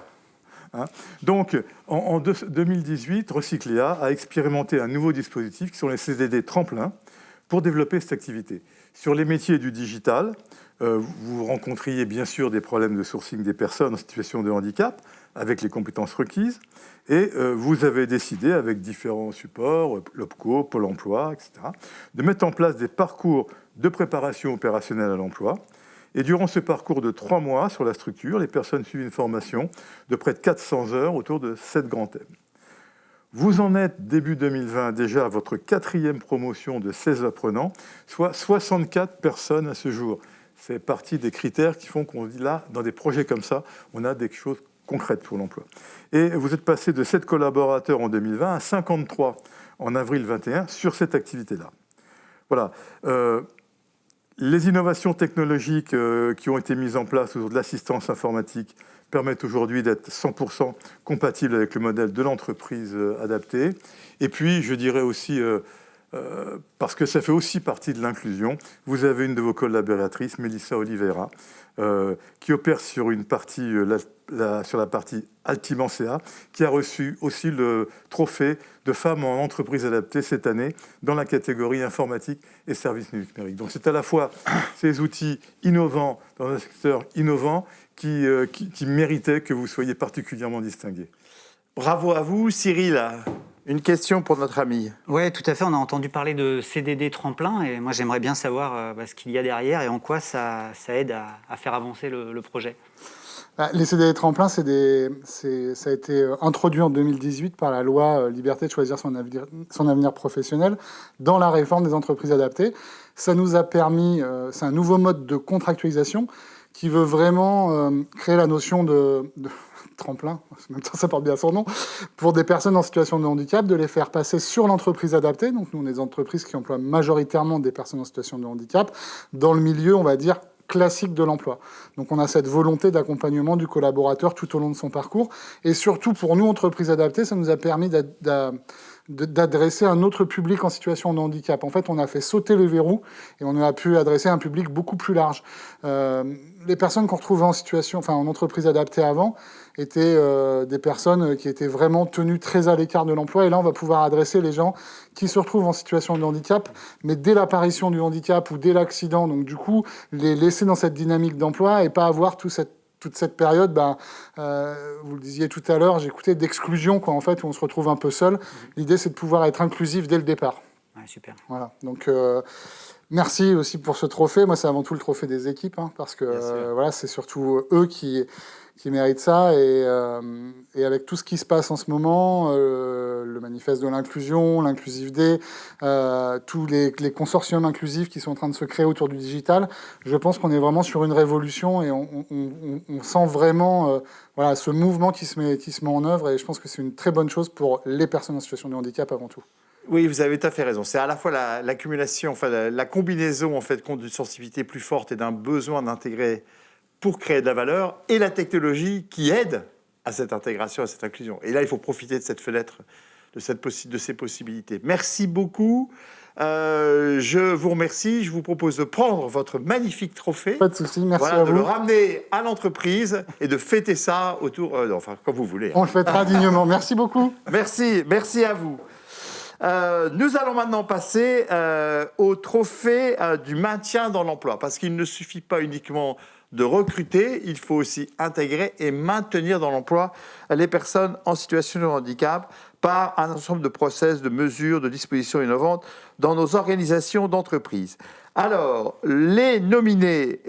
Donc, en 2018, Recycléa a expérimenté un nouveau dispositif qui sont les CDD tremplins pour développer cette activité. Sur les métiers du digital, vous rencontriez bien sûr des problèmes de sourcing des personnes en situation de handicap avec les compétences requises et vous avez décidé, avec différents supports, l'OPCO, Pôle emploi, etc., de mettre en place des parcours de préparation opérationnelle à l'emploi. Et durant ce parcours de 3 mois sur la structure, les personnes suivent une formation de près de 400 heures autour de 7 grands thèmes. Vous en êtes, début 2020, déjà à votre 4e promotion de 16 apprenants, soit 64 personnes à ce jour. C'est partie des critères qui font qu'on dit là, dans des projets comme ça, on a des choses concrètes pour l'emploi. Et vous êtes passé de 7 collaborateurs en 2020 à 53 en avril 2021 sur cette activité-là. Voilà. Les innovations technologiques qui ont été mises en place autour de l'assistance informatique permettent aujourd'hui d'être 100% compatibles avec le modèle de l'entreprise adaptée. Et puis, je dirais aussi, parce que ça fait aussi partie de l'inclusion, vous avez une de vos collaboratrices, Mélissa Oliveira, qui opère sur une partie, sur la partie Altimancea, qui a reçu aussi le trophée de femme en entreprise adaptée cette année dans la catégorie informatique et services numériques. Donc c'est à la fois ces outils innovants dans un secteur innovant qui méritaient que vous soyez particulièrement distingués. Bravo à vous, Cyril. Une question pour notre ami. Oui, tout à fait. On a entendu parler de CDD tremplin et moi j'aimerais bien savoir ce qu'il y a derrière et en quoi ça aide à faire avancer le projet. Les CDD tremplins, ça a été introduit en 2018 par la loi Liberté de choisir son avenir professionnel dans la réforme des entreprises adaptées. Ça nous a permis, c'est un nouveau mode de contractualisation qui veut vraiment créer la notion de tremplin, en même temps ça porte bien son nom, pour des personnes en situation de handicap, de les faire passer sur l'entreprise adaptée. Donc nous, on est des entreprises qui emploient majoritairement des personnes en situation de handicap dans le milieu, on va dire, classique de l'emploi. Donc on a cette volonté d'accompagnement du collaborateur tout au long de son parcours. Et surtout, pour nous, entreprises adaptées, ça nous a permis d'adresser un autre public en situation de handicap. En fait, on a fait sauter les verrous et on a pu adresser un public beaucoup plus large. Les personnes qu'on retrouvait en entreprise adaptée avant étaient des personnes qui étaient vraiment tenues très à l'écart de l'emploi. Et là, on va pouvoir adresser les gens qui se retrouvent en situation de handicap, mais dès l'apparition du handicap ou dès l'accident. Donc du coup, les laisser dans cette dynamique d'emploi et pas avoir toute cette période, vous le disiez tout à l'heure, j'écoutais d'exclusion, en fait, où on se retrouve un peu seul. L'idée, c'est de pouvoir être inclusif dès le départ. Ouais, super. Voilà, donc merci aussi pour ce trophée. Moi, c'est avant tout le trophée des équipes, parce que c'est surtout eux qui méritent ça. Et avec tout ce qui se passe en ce moment, le manifeste de l'inclusion, l'Inclusive Day, tous les consortiums inclusifs qui sont en train de se créer autour du digital, je pense qu'on est vraiment sur une révolution et on sent vraiment ce mouvement qui se met en œuvre. Et je pense que c'est une très bonne chose pour les personnes en situation de handicap avant tout. Oui, vous avez tout à fait raison. C'est à la fois l'accumulation, la combinaison d'une sensibilité plus forte et d'un besoin d'intégrer pour créer de la valeur, et la technologie qui aide à cette intégration, à cette inclusion. Et là, il faut profiter de cette fenêtre, de ces possibilités. Merci beaucoup. Je vous remercie. Je vous propose de prendre votre magnifique trophée. Pas de souci, merci à vous. De le ramener à l'entreprise et de fêter ça autour... comme vous voulez. On le fêtera dignement. Merci beaucoup. Merci à vous. Nous allons maintenant passer au trophée du maintien dans l'emploi, parce qu'il ne suffit pas uniquement de recruter, il faut aussi intégrer et maintenir dans l'emploi les personnes en situation de handicap par un ensemble de process, de mesures, de dispositions innovantes dans nos organisations d'entreprise. Alors, les nominés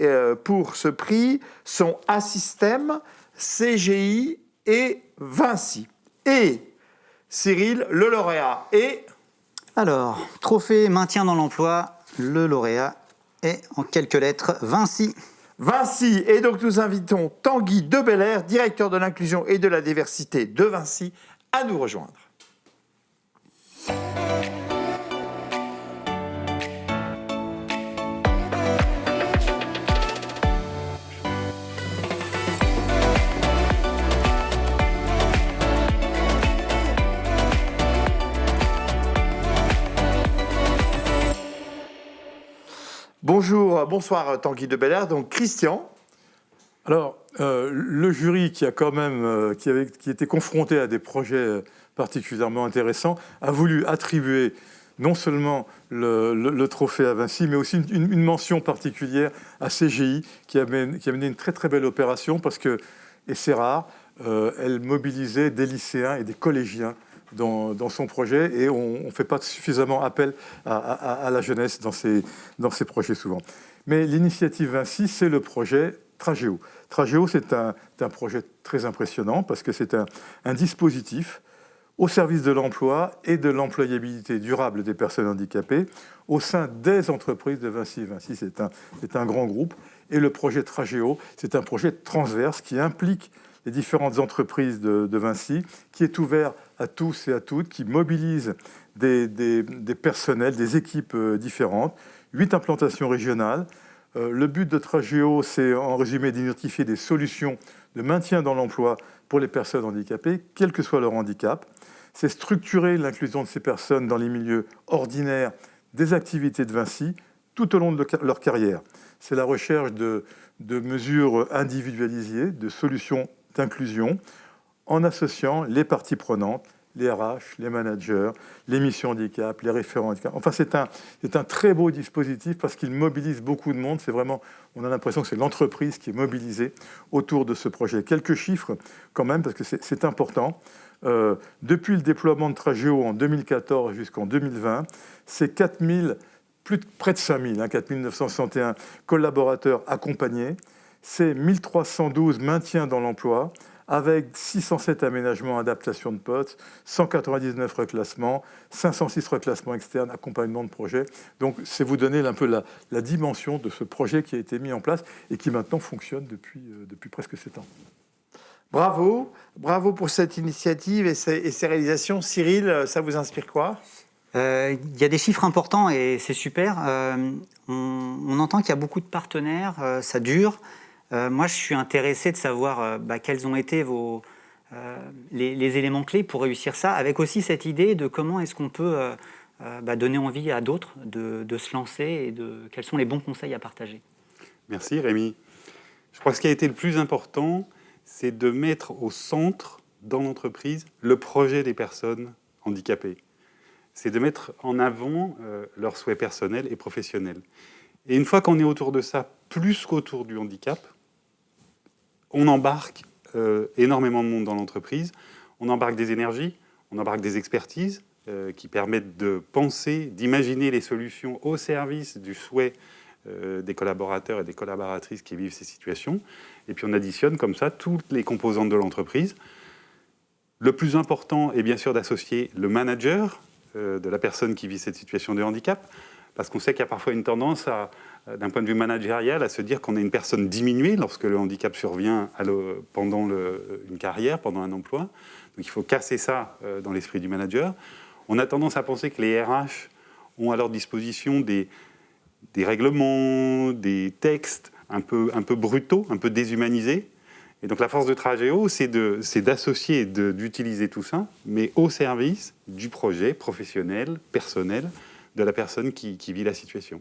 pour ce prix sont Assystem, CGI et Vinci. Et Cyril, le lauréat est... Alors, trophée maintien dans l'emploi, le lauréat est en quelques lettres Vinci. Vinci, et donc nous invitons Tanguy de Belair, directeur de l'inclusion et de la diversité de Vinci, à nous rejoindre. Bonsoir Tanguy de Belair. Donc Christian. Alors, le jury qui était confronté à des projets particulièrement intéressants a voulu attribuer non seulement le trophée à Vinci, mais aussi une mention particulière à CGI qui a mené une très très belle opération parce que, et c'est rare, elle mobilisait des lycéens et des collégiens dans son projet et on ne fait pas suffisamment appel à la jeunesse dans ces projets souvent. Mais l'initiative Vinci, c'est le projet Tragéo. Tragéo, c'est un projet très impressionnant parce que c'est un dispositif au service de l'emploi et de l'employabilité durable des personnes handicapées au sein des entreprises de Vinci. Vinci, c'est un grand groupe. Et le projet Tragéo, c'est un projet transverse qui implique les différentes entreprises de Vinci, qui est ouvert à tous et à toutes, qui mobilise des personnels, des équipes différentes, 8 implantations régionales. Le but de Tragéo, c'est en résumé d'identifier des solutions de maintien dans l'emploi pour les personnes handicapées, quel que soit leur handicap. C'est structurer l'inclusion de ces personnes dans les milieux ordinaires des activités de Vinci tout au long de leur carrière. C'est la recherche de mesures individualisées, de solutions d'inclusion, en associant les parties prenantes, les RH, les managers, les missions handicap, les référents handicap. Enfin, c'est un très beau dispositif parce qu'il mobilise beaucoup de monde. C'est vraiment, on a l'impression que c'est l'entreprise qui est mobilisée autour de ce projet. Quelques chiffres quand même, parce que c'est important. Depuis le déploiement de Tragéo en 2014 jusqu'en 2020, c'est près de 5000, 4961 collaborateurs accompagnés. C'est 1312 maintiens dans l'emploi, avec 607 aménagements, adaptations de postes, 199 reclassements, 506 reclassements externes, accompagnement de projets. Donc, c'est vous donner un peu la dimension de ce projet qui a été mis en place et qui maintenant fonctionne depuis presque 7 ans. Bravo pour cette initiative et ces réalisations. Cyril, ça vous inspire quoi ? Il y a des chiffres importants et c'est super. On entend qu'il y a beaucoup de partenaires, ça dure. Moi, je suis intéressé de savoir quels ont été les éléments clés pour réussir ça, avec aussi cette idée de comment est-ce qu'on peut donner envie à d'autres de se lancer et quels sont les bons conseils à partager. Merci Rémi. Je crois que ce qui a été le plus important, c'est de mettre au centre, dans l'entreprise, le projet des personnes handicapées. C'est de mettre en avant leurs souhaits personnels et professionnels. Et une fois qu'on est autour de ça, plus qu'autour du handicap, on embarque énormément de monde dans l'entreprise. On embarque des énergies, on embarque des expertises qui permettent de penser, d'imaginer les solutions au service du souhait des collaborateurs et des collaboratrices qui vivent ces situations. Et puis on additionne comme ça toutes les composantes de l'entreprise. Le plus important est bien sûr d'associer le manager de la personne qui vit cette situation de handicap, parce qu'on sait qu'il y a parfois une tendance, d'un point de vue managérial, à se dire qu'on est une personne diminuée lorsque le handicap survient pendant une carrière, pendant un emploi. Donc il faut casser ça dans l'esprit du manager. On a tendance à penser que les RH ont à leur disposition des règlements, des textes un peu brutaux, un peu déshumanisés. Et donc la force de Tragéo, c'est d'associer et d'utiliser tout ça, mais au service du projet professionnel, personnel, de la personne qui vit la situation.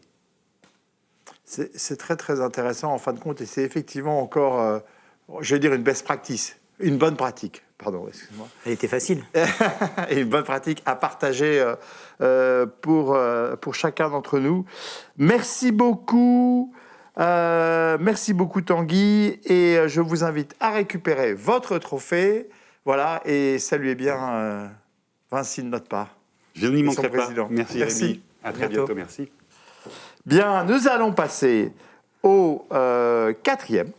C'est très très intéressant en fin de compte, et c'est effectivement encore, je vais dire, une best practice, une bonne pratique, pardon, excuse-moi. Elle était facile. Et une bonne pratique à partager pour chacun d'entre nous. Merci beaucoup. Merci beaucoup Tanguy, et je vous invite à récupérer votre trophée, voilà, et saluez bien Vinci de notre part. Je n'y manquerai pas. Merci Rémi. À très bientôt. Merci. Bien, nous allons passer au quatrième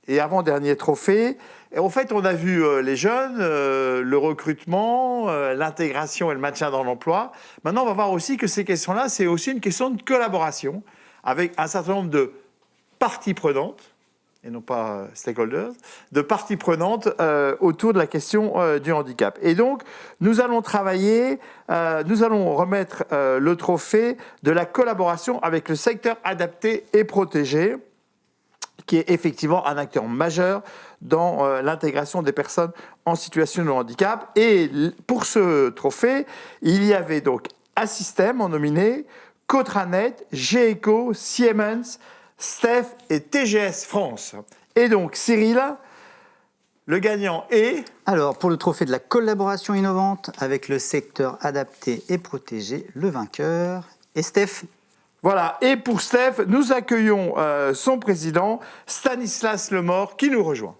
et avant-dernier trophée. Et en fait, on a vu les jeunes, le recrutement, l'intégration et le maintien dans l'emploi. Maintenant, on va voir aussi que ces questions-là, c'est aussi une question de collaboration avec un certain nombre de parties prenantes, et non pas stakeholders, de parties prenantes autour de la question du handicap. Et donc, nous allons remettre le trophée de la collaboration avec le secteur adapté et protégé, qui est effectivement un acteur majeur dans l'intégration des personnes en situation de handicap. Et pour ce trophée, il y avait donc Assystem en nominé, Cotranet, GECO, Siemens, Stef et TGS France. Et donc, Cyril, le gagnant est... Alors, pour le trophée de la collaboration innovante avec le secteur adapté et protégé, le vainqueur est Stef. Voilà, et pour Stef, nous accueillons son président, Stanislas Lemort, qui nous rejoint.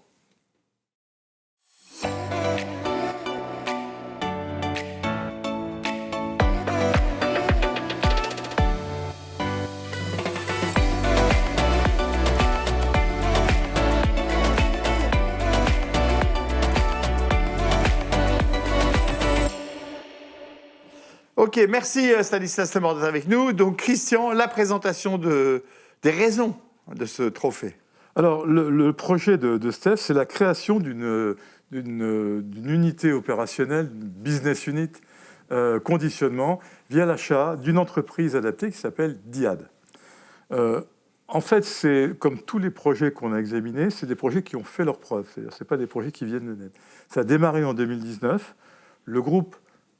Ok, merci Stanislas Lemort d'être avec nous. Donc Christian, la présentation des raisons de ce trophée. Alors, le projet de Stef, c'est la création d'une unité opérationnelle, business unit, conditionnement, via l'achat d'une entreprise adaptée qui s'appelle DIAD. En fait, c'est comme tous les projets qu'on a examinés, c'est des projets qui ont fait leurs preuves. C'est-à-dire, ce pas des projets qui viennent de naître. Ça a démarré en 2019. Le groupe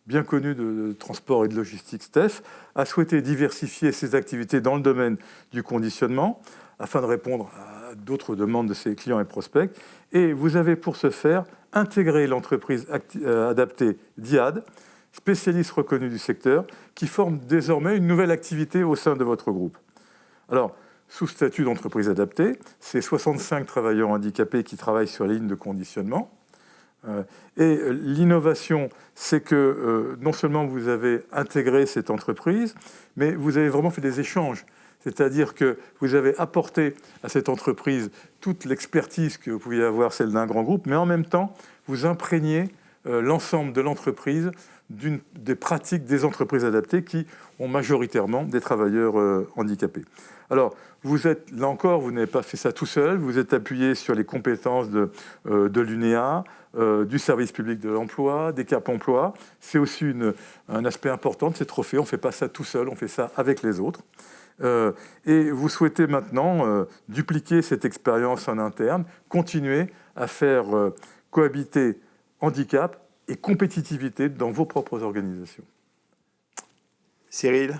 bien connu de transport et de logistique Stef a souhaité diversifier ses activités dans le domaine du conditionnement afin de répondre à d'autres demandes de ses clients et prospects. Et vous avez pour ce faire intégré l'entreprise adaptée DIAD, spécialiste reconnu du secteur, qui forme désormais une nouvelle activité au sein de votre groupe. Alors, sous statut d'entreprise adaptée, c'est 65 travailleurs handicapés qui travaillent sur les lignes de conditionnement. Et l'innovation, c'est que non seulement vous avez intégré cette entreprise, mais vous avez vraiment fait des échanges. C'est-à-dire que vous avez apporté à cette entreprise toute l'expertise que vous pouviez avoir, celle d'un grand groupe, mais en même temps, vous imprégnez l'ensemble de l'entreprise des pratiques des entreprises adaptées qui ont majoritairement des travailleurs handicapés. Alors, vous êtes, là encore, vous n'avez pas fait ça tout seul, vous êtes appuyé sur les compétences de l'UNEA, du service public de l'emploi, des Cap Emploi. C'est aussi un aspect important de ces trophées. On ne fait pas ça tout seul, on fait ça avec les autres. Et vous souhaitez maintenant dupliquer cette expérience en interne, continuer à faire cohabiter handicap et compétitivité dans vos propres organisations. Cyril,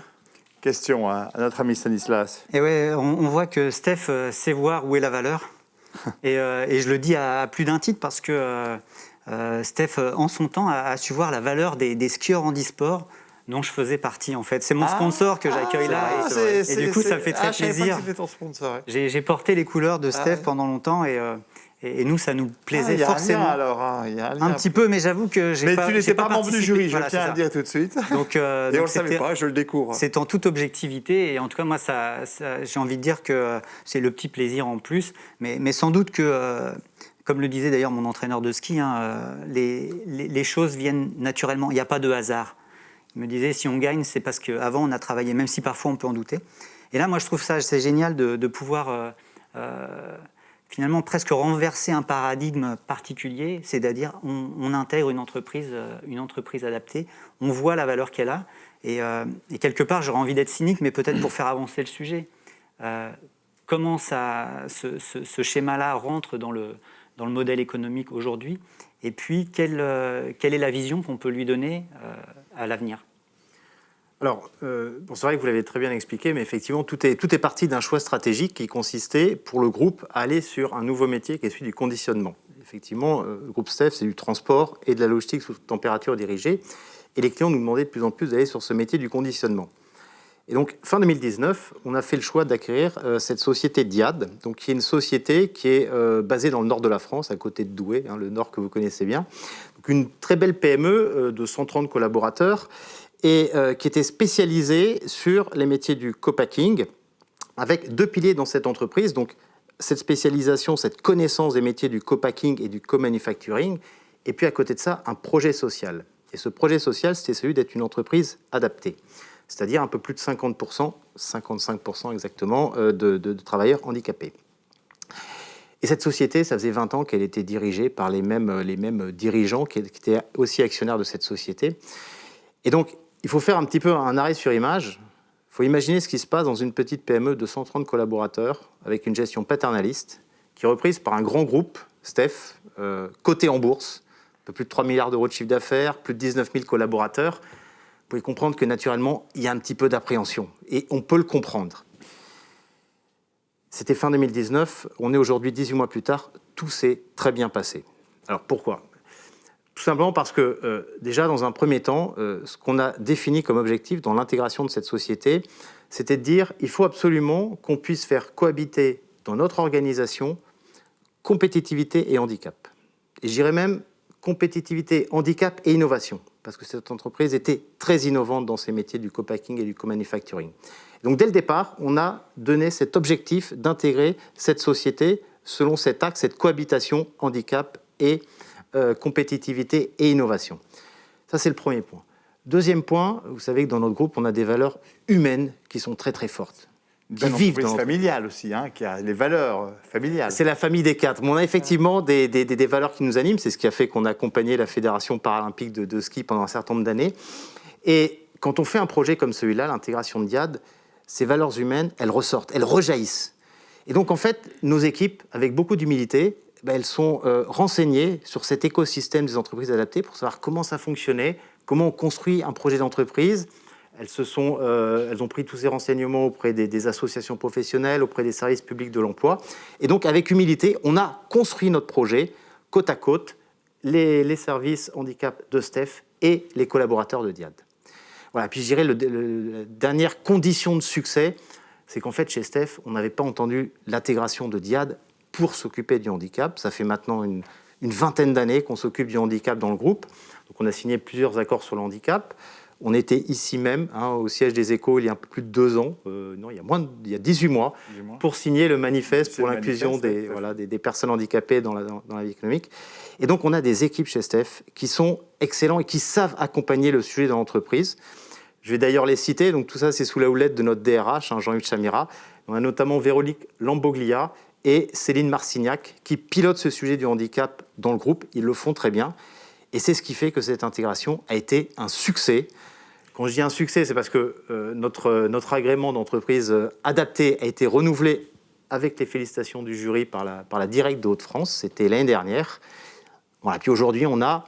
question à notre ami Stanislas. Et ouais, on voit que Stef sait voir où est la valeur. Et je le dis à plus d'un titre parce que Stef, en son temps, a su voir la valeur des skieurs handisport dont je faisais partie, en fait. C'est mon sponsor que j'accueille là. Et du coup, ça me fait très plaisir. Ton sponsor, ouais. J'ai porté les couleurs de Stef pendant longtemps et nous, ça nous plaisait forcément. Il y a un lien alors. Il y a un lien. Un petit peu, mais j'avoue que j'ai pas. Mais tu n'étais pas membre du jury, voilà, je tiens à le dire tout de suite. Donc, et on ne le savait pas, je le découvre. C'est en toute objectivité, et en tout cas, moi, j'ai envie de dire que c'est le petit plaisir en plus, mais sans doute que, comme le disait d'ailleurs mon entraîneur de ski, les choses viennent naturellement, il n'y a pas de hasard. Il me disait, si on gagne, c'est parce qu'avant, on a travaillé, même si parfois on peut en douter. Et là, moi, je trouve ça, c'est génial de pouvoir finalement presque renverser un paradigme particulier, c'est-à-dire on intègre une entreprise adaptée, on voit la valeur qu'elle a, et quelque part, j'aurais envie d'être cynique, mais peut-être pour faire avancer le sujet. Comment ce schéma-là rentre dans le modèle économique aujourd'hui, et puis quelle est la vision qu'on peut lui donner à l'avenir? Alors, c'est vrai que vous l'avez très bien expliqué, mais effectivement, tout est parti d'un choix stratégique qui consistait, pour le groupe, à aller sur un nouveau métier qui est celui du conditionnement. Effectivement, le groupe Stef, c'est du transport et de la logistique sous température dirigée, et les clients nous demandaient de plus en plus d'aller sur ce métier du conditionnement. Et donc, fin 2019, on a fait le choix d'acquérir cette société DIAD, donc, qui est une société qui est basée dans le nord de la France, à côté de Douai, le nord que vous connaissez bien. Donc, une très belle PME de 130 collaborateurs, et qui était spécialisée sur les métiers du co-packing, avec deux piliers dans cette entreprise. Donc, cette spécialisation, cette connaissance des métiers du co-packing et du co-manufacturing, et puis à côté de ça, un projet social. Et ce projet social, c'était celui d'être une entreprise adaptée, c'est-à-dire un peu plus de 50%, 55% exactement, de travailleurs handicapés. Et cette société, ça faisait 20 ans qu'elle était dirigée par les mêmes dirigeants qui étaient aussi actionnaires de cette société. Et donc, il faut faire un petit peu un arrêt sur image. Il faut imaginer ce qui se passe dans une petite PME de 130 collaborateurs avec une gestion paternaliste qui est reprise par un grand groupe, Stef, coté en bourse, un peu plus de 3 milliards d'euros de chiffre d'affaires, plus de 19 000 collaborateurs. pouvez comprendre que naturellement, il y a un petit peu d'appréhension. Et on peut le comprendre. C'était fin 2019, on est aujourd'hui 18 mois plus tard, tout s'est très bien passé. Alors pourquoi ? Tout simplement parce que déjà, dans un premier temps, ce qu'on a défini comme objectif dans l'intégration de cette société, c'était de dire il faut absolument qu'on puisse faire cohabiter dans notre organisation compétitivité et handicap. Et je dirais même compétitivité, handicap et innovation, parce que cette entreprise était très innovante dans ses métiers du co-packing et du co-manufacturing. Donc dès le départ, on a donné cet objectif d'intégrer cette société selon cet axe, cette cohabitation handicap et compétitivité et innovation. Ça, c'est le premier point. Deuxième point, vous savez que dans notre groupe, on a des valeurs humaines qui sont très très fortes. Qui vivent dans familiale aussi, qui a les valeurs familiales. C'est la famille des quatre. Mais on a effectivement des valeurs qui nous animent. C'est ce qui a fait qu'on a accompagné la Fédération paralympique de ski pendant un certain nombre d'années. Et quand on fait un projet comme celui-là, l'intégration de Diad, ces valeurs humaines, elles ressortent, elles rejaillissent. Et donc, en fait, nos équipes, avec beaucoup d'humilité, elles sont renseignées sur cet écosystème des entreprises adaptées pour savoir comment ça fonctionnait, comment on construit un projet d'entreprise. Elles ont pris tous ces renseignements auprès des associations professionnelles, auprès des services publics de l'emploi. Et donc, avec humilité, on a construit notre projet côte à côte, les services handicap de STEF et les collaborateurs de Diad. Voilà. Puis je dirais, la dernière condition de succès, c'est qu'en fait, chez STEF, on n'avait pas entendu l'intégration de Diad pour s'occuper du handicap. Ça fait maintenant une vingtaine d'années qu'on s'occupe du handicap dans le groupe. Donc, on a signé plusieurs accords sur le handicap. On était ici même, au siège des Échos, il y a un peu plus de 2 ans, il y a 18 mois, pour signer le manifeste pour l'inclusion des personnes handicapées dans la vie économique. Et donc, on a des équipes chez STEF qui sont excellents et qui savent accompagner le sujet de l'entreprise. Je vais d'ailleurs les citer. Donc, tout ça, c'est sous la houlette de notre DRH, Jean-Yves Chamira. On a notamment Véronique Lamboglia et Céline Marcignac qui pilotent ce sujet du handicap dans le groupe. Ils le font très bien. Et c'est ce qui fait que cette intégration a été un succès. Quand je dis un succès, c'est parce que notre agrément d'entreprise adaptée a été renouvelé avec les félicitations du jury par la Directe de Hauts-de-France. C'était l'année dernière. Voilà. Puis aujourd'hui, on a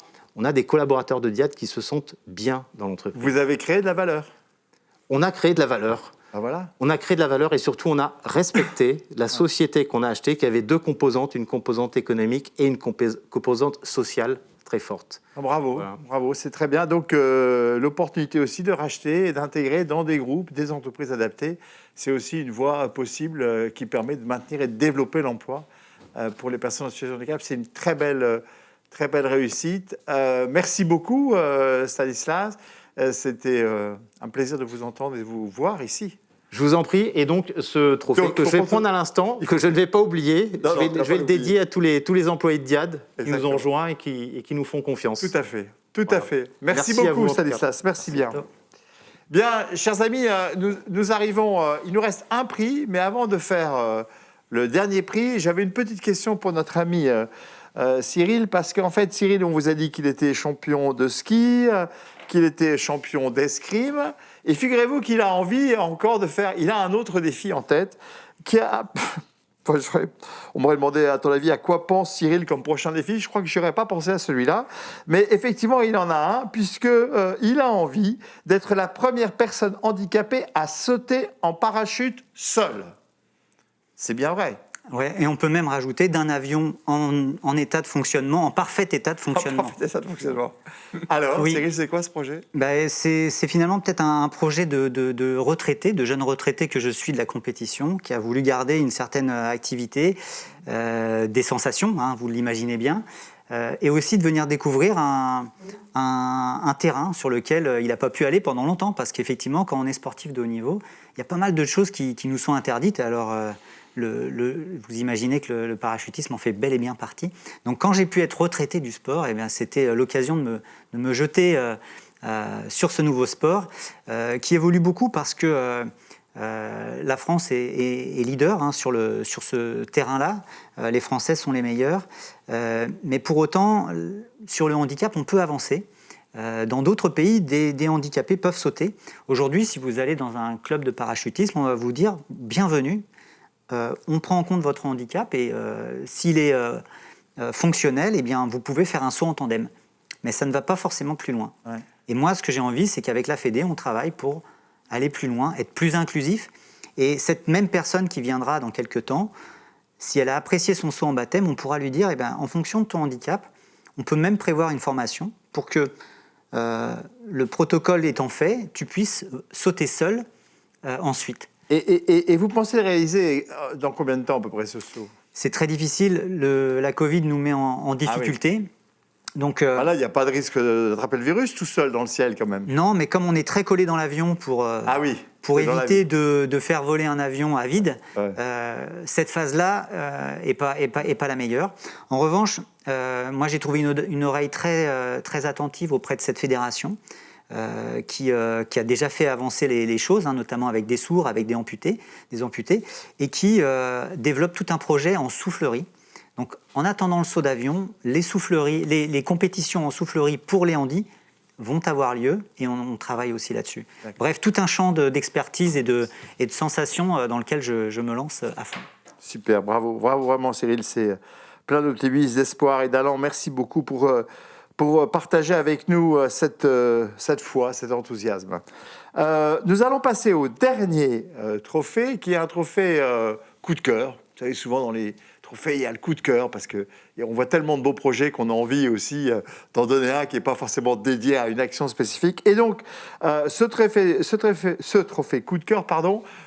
des collaborateurs de Diad qui se sentent bien dans l'entreprise. Vous avez créé de la valeur. On a créé de la valeur. Ah, voilà. On a créé de la valeur et surtout, on a respecté la société qu'on a achetée, qui avait 2 composantes, une composante économique et une composante sociale très forte. Bravo, voilà. Bravo, c'est très bien. Donc, l'opportunité aussi de racheter et d'intégrer dans des groupes des entreprises adaptées, c'est aussi une voie possible qui permet de maintenir et de développer l'emploi pour les personnes en situation de handicap. C'est une très belle réussite. Merci beaucoup, Stanislas. C'était un plaisir de vous entendre et de vous voir ici. Je vous en prie. Et donc, ce trophée que je vais prendre à l'instant, que je ne vais pas oublier, je vais le dédier à tous les employés de Diad qui nous ont rejoints et qui nous font confiance. Tout à fait. Tout à fait. Merci beaucoup, Stanislas. Merci bien. Bien, chers amis, nous arrivons... il nous reste un prix, mais avant de faire le dernier prix, j'avais une petite question pour notre ami Cyril, parce qu'en fait, Cyril, on vous a dit qu'il était champion de ski, qu'il était champion d'escrime, et figurez-vous qu'il a envie encore de faire... Il a un autre défi en tête, on m'aurait demandé, à ton avis, à quoi pense Cyril comme prochain défi. Je crois que je n'aurais pas pensé à celui-là. Mais effectivement, il en a un, puisqu'il a envie d'être la première personne handicapée à sauter en parachute seule. C'est bien vrai. Ouais, et on peut même rajouter d'un avion en état de fonctionnement, en parfait état de fonctionnement. En parfait état de fonctionnement. Alors, oui. Cyril, c'est quoi ce projet ? C'est finalement peut-être un projet de retraité, de jeune retraité que je suis de la compétition, qui a voulu garder une certaine activité, des sensations, vous l'imaginez bien, et aussi de venir découvrir un terrain sur lequel il n'a pas pu aller pendant longtemps, parce qu'effectivement, quand on est sportif de haut niveau, il y a pas mal de choses qui nous sont interdites. Alors, vous imaginez que le parachutisme en fait bel et bien partie. Donc quand j'ai pu être retraité du sport, c'était l'occasion de me jeter sur ce nouveau sport qui évolue beaucoup parce que la France est leader sur ce terrain-là. Les Français sont les meilleurs. Mais pour autant, sur le handicap, on peut avancer. Dans d'autres pays, des handicapés peuvent sauter. Aujourd'hui, si vous allez dans un club de parachutisme, on va vous dire « bienvenue ». On prend en compte votre handicap et s'il est fonctionnel, vous pouvez faire un saut en tandem. Mais ça ne va pas forcément plus loin. Ouais. Et moi, ce que j'ai envie, c'est qu'avec la Fédé, on travaille pour aller plus loin, être plus inclusif. Et cette même personne qui viendra dans quelques temps, si elle a apprécié son saut en baptême, on pourra lui dire, en fonction de ton handicap, on peut même prévoir une formation pour que le protocole étant fait, tu puisses sauter seul ensuite. Et vous pensez le réaliser dans combien de temps à peu près ce saut ? C'est très difficile. La Covid nous met en difficulté. Ah oui. Donc, là, il n'y a pas de risque d'attraper le virus tout seul dans le ciel quand même. Non, mais comme on est très collé dans l'avion pour éviter de faire voler un avion à vide, cette phase-là n'est pas la meilleure. En revanche, moi j'ai trouvé une oreille très, très attentive auprès de cette fédération qui a déjà fait avancer les choses, notamment avec des sourds, avec des amputés, et qui développe tout un projet en soufflerie. Donc, en attendant le saut d'avion, les compétitions en soufflerie pour les handis vont avoir lieu et on travaille aussi là-dessus. D'accord. Bref, tout un champ d'expertise et de sensations dans lequel je me lance à fond. Super, bravo vraiment Cyril, c'est plein d'optimisme, d'espoir et d'allant. Merci beaucoup pour partager avec nous cette foi, cet enthousiasme. Nous allons passer au dernier trophée, qui est un trophée coup de cœur. Vous savez, souvent dans les trophées, il y a le coup de cœur, parce qu'on voit tellement de beaux projets qu'on a envie aussi d'en donner un qui n'est pas forcément dédié à une action spécifique. Et donc, ce trophée coup de cœur,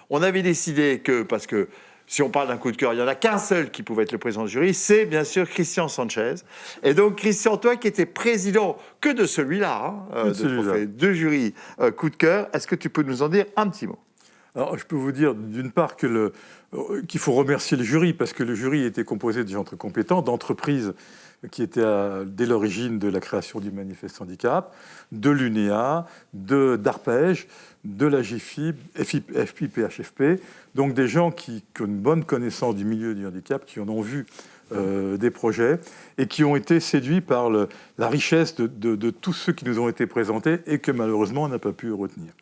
on avait décidé que, parce que si on parle d'un coup de cœur, il n'y en a qu'un seul qui pouvait être le président du jury, c'est bien sûr Christian Sanchez. Et donc, Christian, toi qui étais président que de celui-là, de jury coup de cœur, est-ce que tu peux nous en dire un petit mot ? Alors, je peux vous dire d'une part qu'il faut remercier le jury, parce que le jury était composé de gens très compétents, d'entreprises qui étaient dès l'origine de la création du manifeste handicap, de l'UNEA, d'Arpège, de la GFIP, FIPHFP, donc des gens qui ont une bonne connaissance du milieu du handicap, qui en ont vu des projets et qui ont été séduits par la richesse de tous ceux qui nous ont été présentés et que malheureusement on n'a pas pu retenir.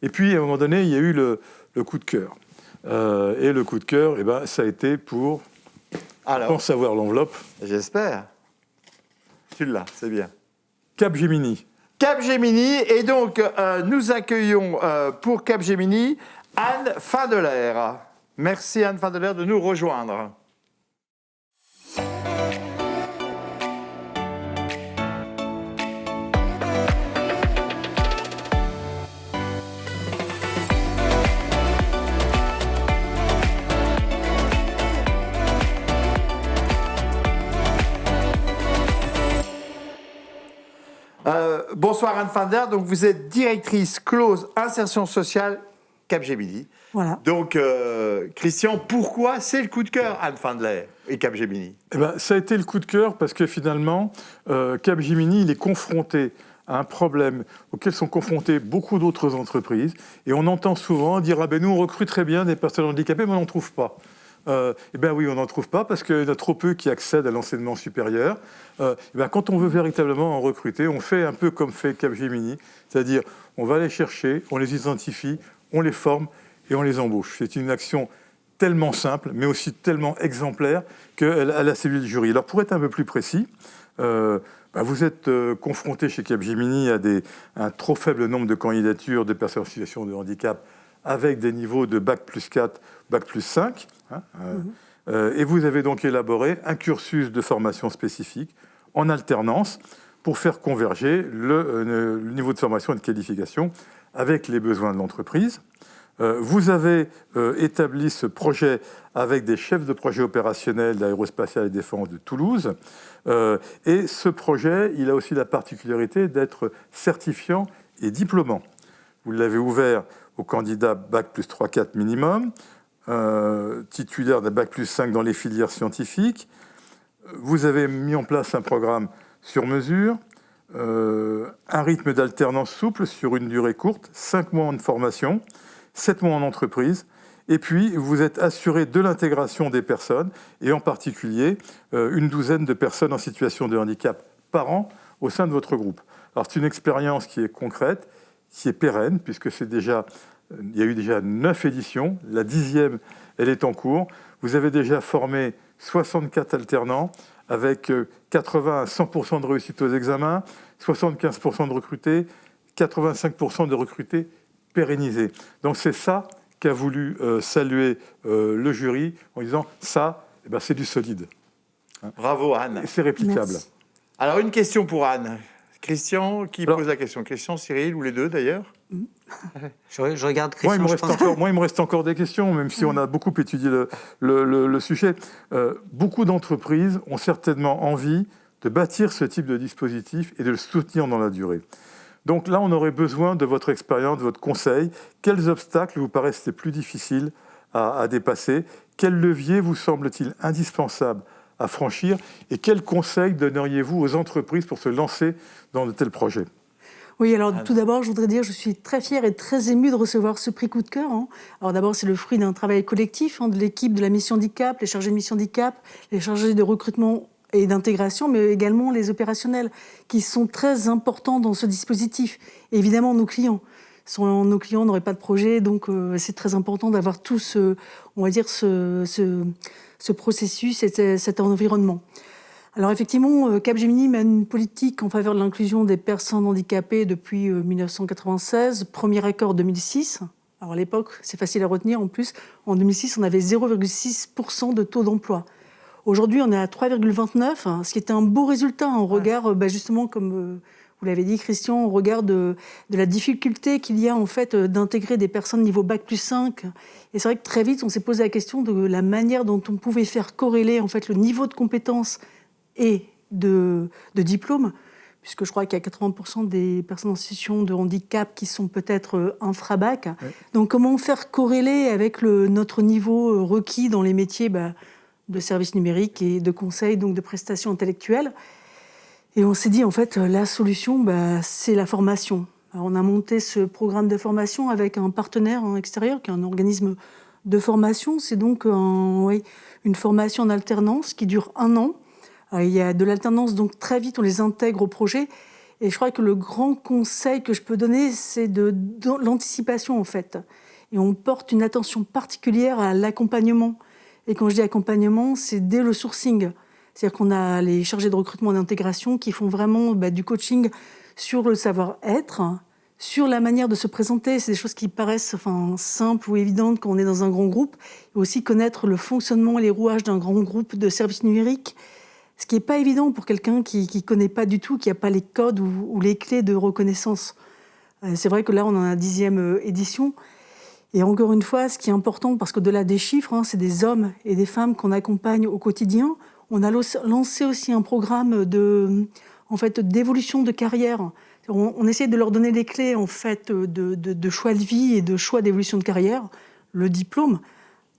Et puis à un moment donné, il y a eu le coup de cœur. Et le coup de cœur, ça a été pour... Alors, je pense savoir l'enveloppe. J'espère. Tu l'as, c'est bien. Capgemini. Capgemini, et donc nous accueillons pour Capgemini Anne Findelaire. Merci Anne Findelaire de nous rejoindre. Bonsoir Anne Findelaire, donc vous êtes directrice clause insertion sociale Capgemini. Voilà. Donc Christian, pourquoi c'est le coup de cœur Anne Findelaire et Capgemini ? Ça a été le coup de cœur parce que finalement Capgemini il est confronté à un problème auquel sont confrontées beaucoup d'autres entreprises et on entend souvent dire nous on recrute très bien des personnes handicapées mais on n'en trouve pas. Oui, on n'en trouve pas parce qu'il y en a trop peu qui accèdent à l'enseignement supérieur. Quand on veut véritablement en recruter, on fait un peu comme fait Capgemini, c'est-à-dire on va les chercher, on les identifie, on les forme et on les embauche. C'est une action tellement simple, mais aussi tellement exemplaire qu'elle a séduit le jury. Alors pour être un peu plus précis, vous êtes confronté chez Capgemini à un trop faible nombre de candidatures de personnes en situation de handicap avec des niveaux de Bac plus 4, Bac plus 5. Et vous avez donc élaboré un cursus de formation spécifique en alternance pour faire converger le niveau de formation et de qualification avec les besoins de l'entreprise. Vous avez établi ce projet avec des chefs de projet opérationnels d'Aérospatiale et Défense de Toulouse. Et ce projet, il a aussi la particularité d'être certifiant et diplômant. Vous l'avez ouvert aux candidats Bac plus 3-4 minimum, titulaire d'un Bac plus 5 dans les filières scientifiques. Vous avez mis en place un programme sur mesure, un rythme d'alternance souple sur une durée courte, 5 mois de formation, 7 mois en entreprise, et puis vous êtes assuré de l'intégration des personnes, et en particulier une douzaine de personnes en situation de handicap par an au sein de votre groupe. Alors c'est une expérience qui est concrète, qui est pérenne, puisque il y a eu déjà 9 éditions, la 10e, elle est en cours. Vous avez déjà formé 64 alternants avec 80 à 100% de réussite aux examens, 75% de recrutés, 85% de recrutés pérennisés. Donc c'est ça qu'a voulu saluer le jury en disant ça, c'est du solide. Bravo Anne. Et c'est réplicable. Merci. Alors une question pour Anne. Christian, qui pose la question? Christian, Cyril, ou les deux d'ailleurs? Je regarde Christian. Moi, il me reste encore des questions, même si on a beaucoup étudié le sujet. Beaucoup d'entreprises ont certainement envie de bâtir ce type de dispositif et de le soutenir dans la durée. Donc là, on aurait besoin de votre expérience, de votre conseil. Quels obstacles vous paraissent les plus difficiles à dépasser? Quel levier vous semble-t-il indispensable à franchir? Et quels conseils donneriez-vous aux entreprises pour se lancer dans de tels projets? Oui, alors tout d'abord, je voudrais dire que je suis très fière et très émue de recevoir ce prix Coup de cœur. Alors d'abord, c'est le fruit d'un travail collectif de l'équipe de la mission handicap, les chargés de mission handicap, les chargés de recrutement et d'intégration, mais également les opérationnels, qui sont très importants dans ce dispositif. Et évidemment, nos clients. Sans nos clients, on n'aurait pas de projet, donc c'est très important d'avoir tout ce processus et cet environnement. Alors effectivement, Capgemini mène une politique en faveur de l'inclusion des personnes handicapées depuis 1996, premier accord 2006. Alors à l'époque, c'est facile à retenir, en plus, en 2006, on avait 0,6% de taux d'emploi. Aujourd'hui, on est à 3,29%, ce qui est un beau résultat en regard, justement, comme vous l'avez dit, Christian, au regard de la difficulté qu'il y a en fait d'intégrer des personnes niveau Bac+5. Et c'est vrai que très vite, on s'est posé la question de la manière dont on pouvait faire corréler en fait le niveau de compétences et de diplôme, puisque je crois qu'il y a 80% des personnes en situation de handicap qui sont peut-être infra-bac. Oui. Donc comment faire corréler avec notre niveau requis dans les métiers de services numériques et de conseil, donc de prestations intellectuelles. Et on s'est dit, en fait, la solution, c'est la formation. Alors, on a monté ce programme de formation avec un partenaire extérieur, qui est un organisme de formation. C'est donc une formation en alternance qui dure 1 an. Alors, il y a de l'alternance, donc très vite, on les intègre au projet. Et je crois que le grand conseil que je peux donner, c'est de l'anticipation, en fait. Et on porte une attention particulière à l'accompagnement. Et quand je dis accompagnement, c'est dès le sourcing. C'est-à-dire qu'on a les chargés de recrutement et d'intégration qui font vraiment du coaching sur le savoir-être, sur la manière de se présenter. C'est des choses qui paraissent simples ou évidentes quand on est dans un grand groupe. Et aussi connaître le fonctionnement et les rouages d'un grand groupe de services numériques. Ce qui n'est pas évident pour quelqu'un qui ne connaît pas du tout, qui n'a pas les codes ou les clés de reconnaissance. C'est vrai que là, on est en la 10e édition. Et encore une fois, ce qui est important, parce qu'au-delà des chiffres, c'est des hommes et des femmes qu'on accompagne au quotidien. On a lancé aussi un programme d'évolution de carrière. On essaie de leur donner des clés en fait, de choix de vie et de choix d'évolution de carrière. Le diplôme,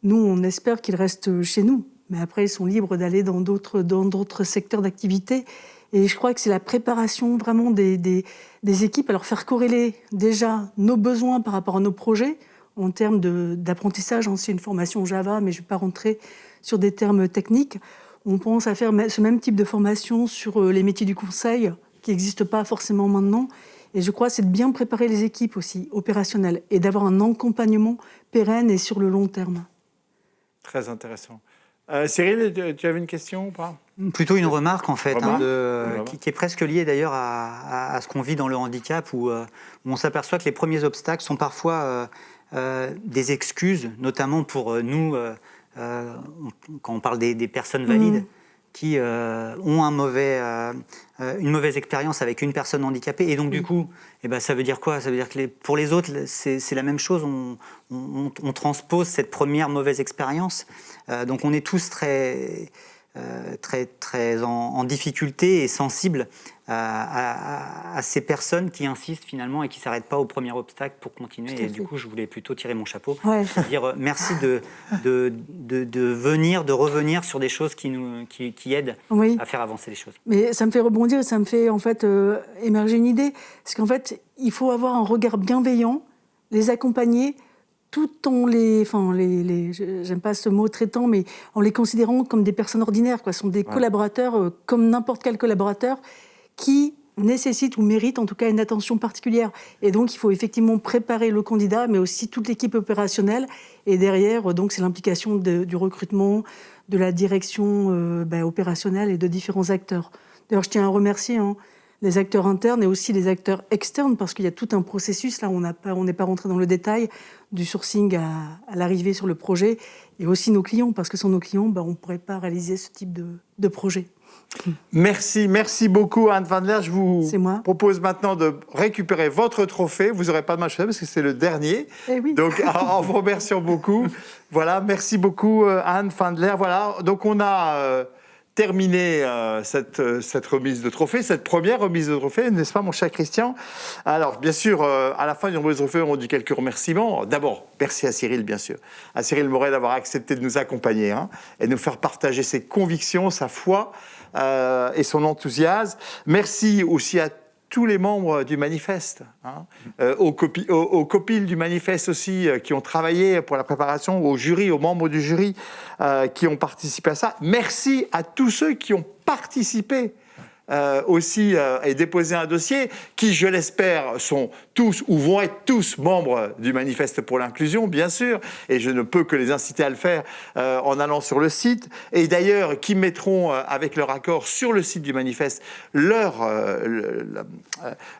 nous, on espère qu'il reste chez nous. Mais après, ils sont libres d'aller dans d'autres secteurs d'activité. Et je crois que c'est la préparation vraiment des équipes, à leur faire corréler déjà nos besoins par rapport à nos projets, en termes d'apprentissage. C'est une formation Java, mais je ne vais pas rentrer sur des termes techniques. On pense à faire ce même type de formation sur les métiers du conseil, qui n'existent pas forcément maintenant. Et je crois que c'est de bien préparer les équipes aussi, opérationnelles, et d'avoir un accompagnement pérenne et sur le long terme. Très intéressant. Cyril, tu avais une question ou pas? Plutôt une remarque, en fait, qui est presque liée d'ailleurs à ce qu'on vit dans le handicap, où on s'aperçoit que les premiers obstacles sont parfois des excuses, notamment pour nous, quand on parle des personnes valides, qui ont une mauvaise expérience avec une personne handicapée. Et donc, du coup, ça veut dire quoi? Ça veut dire que pour les autres, c'est la même chose. On transpose cette première mauvaise expérience. Donc, on est tous très en difficulté et sensibles à ces personnes qui insistent finalement et qui ne s'arrêtent pas au premier obstacle pour continuer. Et du coup, je voulais plutôt tirer mon chapeau, dire merci de revenir sur des choses qui aident à faire avancer les choses. Mais ça me fait rebondir, ça me fait en fait émerger une idée. Parce qu'en fait, il faut avoir un regard bienveillant, les accompagner, tout en j'aime pas ce mot traitant, mais en les considérant comme des personnes ordinaires, quoi. Ce sont des collaborateurs comme n'importe quel collaborateur qui nécessitent ou méritent en tout cas une attention particulière. Et donc, il faut effectivement préparer le candidat, mais aussi toute l'équipe opérationnelle. Et derrière, donc, c'est l'implication du recrutement, de la direction opérationnelle et de différents acteurs. D'ailleurs, je tiens à remercier des acteurs internes et aussi des acteurs externes, parce qu'il y a tout un processus, là on n'est pas rentré dans le détail, du sourcing à l'arrivée sur le projet, et aussi nos clients, parce que sans nos clients, on ne pourrait pas réaliser ce type de projet. Merci beaucoup Anne Wandler. Je vous moi. propose maintenant de récupérer votre trophée. Vous n'aurez pas de match parce que c'est le dernier. Eh oui. Donc en vous remerciant beaucoup. Voilà, merci beaucoup Anne Wandler. Voilà, donc on a terminé cette remise de trophée, cette première remise de trophée, n'est-ce pas mon cher Christian? Alors bien sûr, à la fin d'une remise de trophée, on dit quelques remerciements. D'abord, merci à Cyril, bien sûr. À Cyril Moret d'avoir accepté de nous accompagner et de nous faire partager ses convictions, sa foi et son enthousiasme. Merci aussi à tous les membres du manifeste, aux copiles du manifeste aussi qui ont travaillé pour la préparation, au jury, aux membres du jury qui ont participé à ça. Merci à tous ceux qui ont participé aussi et déposé un dossier qui, je l'espère, sont tous ou vont être tous membres du manifeste pour l'inclusion, bien sûr, et je ne peux que les inciter à le faire en allant sur le site, et d'ailleurs qui mettront avec leur accord sur le site du manifeste leur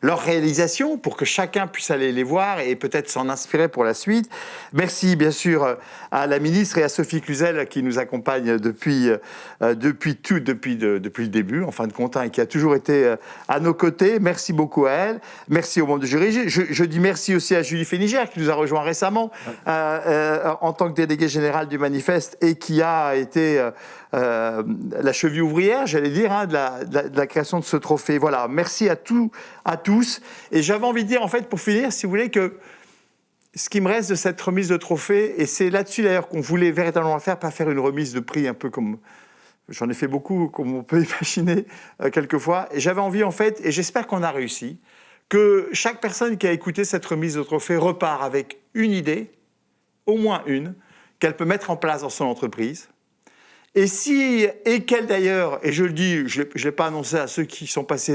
réalisation pour que chacun puisse aller les voir et peut-être s'en inspirer pour la suite. Merci bien sûr à la ministre et à Sophie Cluzel qui nous accompagne depuis le début, en fin de compte, qui a toujours été à nos côtés. Merci beaucoup à elle. Merci au monde du jury. Je dis merci aussi à Julie Fénigère qui nous a rejoint récemment en tant que déléguée générale du manifeste et qui a été la cheville ouvrière, j'allais dire, de la création de ce trophée. Voilà, merci à tous. Et j'avais envie de dire, en fait, pour finir, si vous voulez, que ce qui me reste de cette remise de trophée, et c'est là-dessus d'ailleurs qu'on voulait véritablement faire, pas faire une remise de prix un peu comme... J'en ai fait beaucoup, comme on peut imaginer, quelquefois. Et j'avais envie, en fait, et j'espère qu'on a réussi, que chaque personne qui a écouté cette remise de trophée repart avec une idée, au moins une, qu'elle peut mettre en place dans son entreprise. Et qu'elle d'ailleurs, et je le dis, je ne l'ai pas annoncé à ceux qui sont passés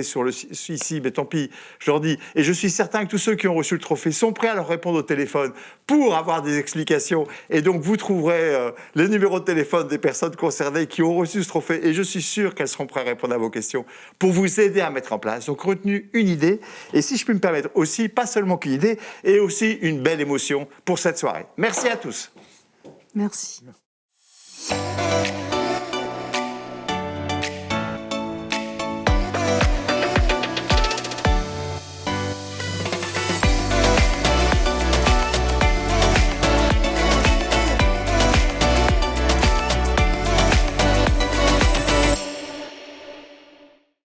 ici, mais tant pis, je leur dis, et je suis certain que tous ceux qui ont reçu le trophée sont prêts à leur répondre au téléphone pour avoir des explications. Et donc vous trouverez les numéros de téléphone des personnes concernées qui ont reçu ce trophée, et je suis sûr qu'elles seront prêtes à répondre à vos questions pour vous aider à mettre en place. Donc retenu une idée, et si je puis me permettre aussi, pas seulement qu'une idée, et aussi une belle émotion pour cette soirée. Merci à tous. Merci.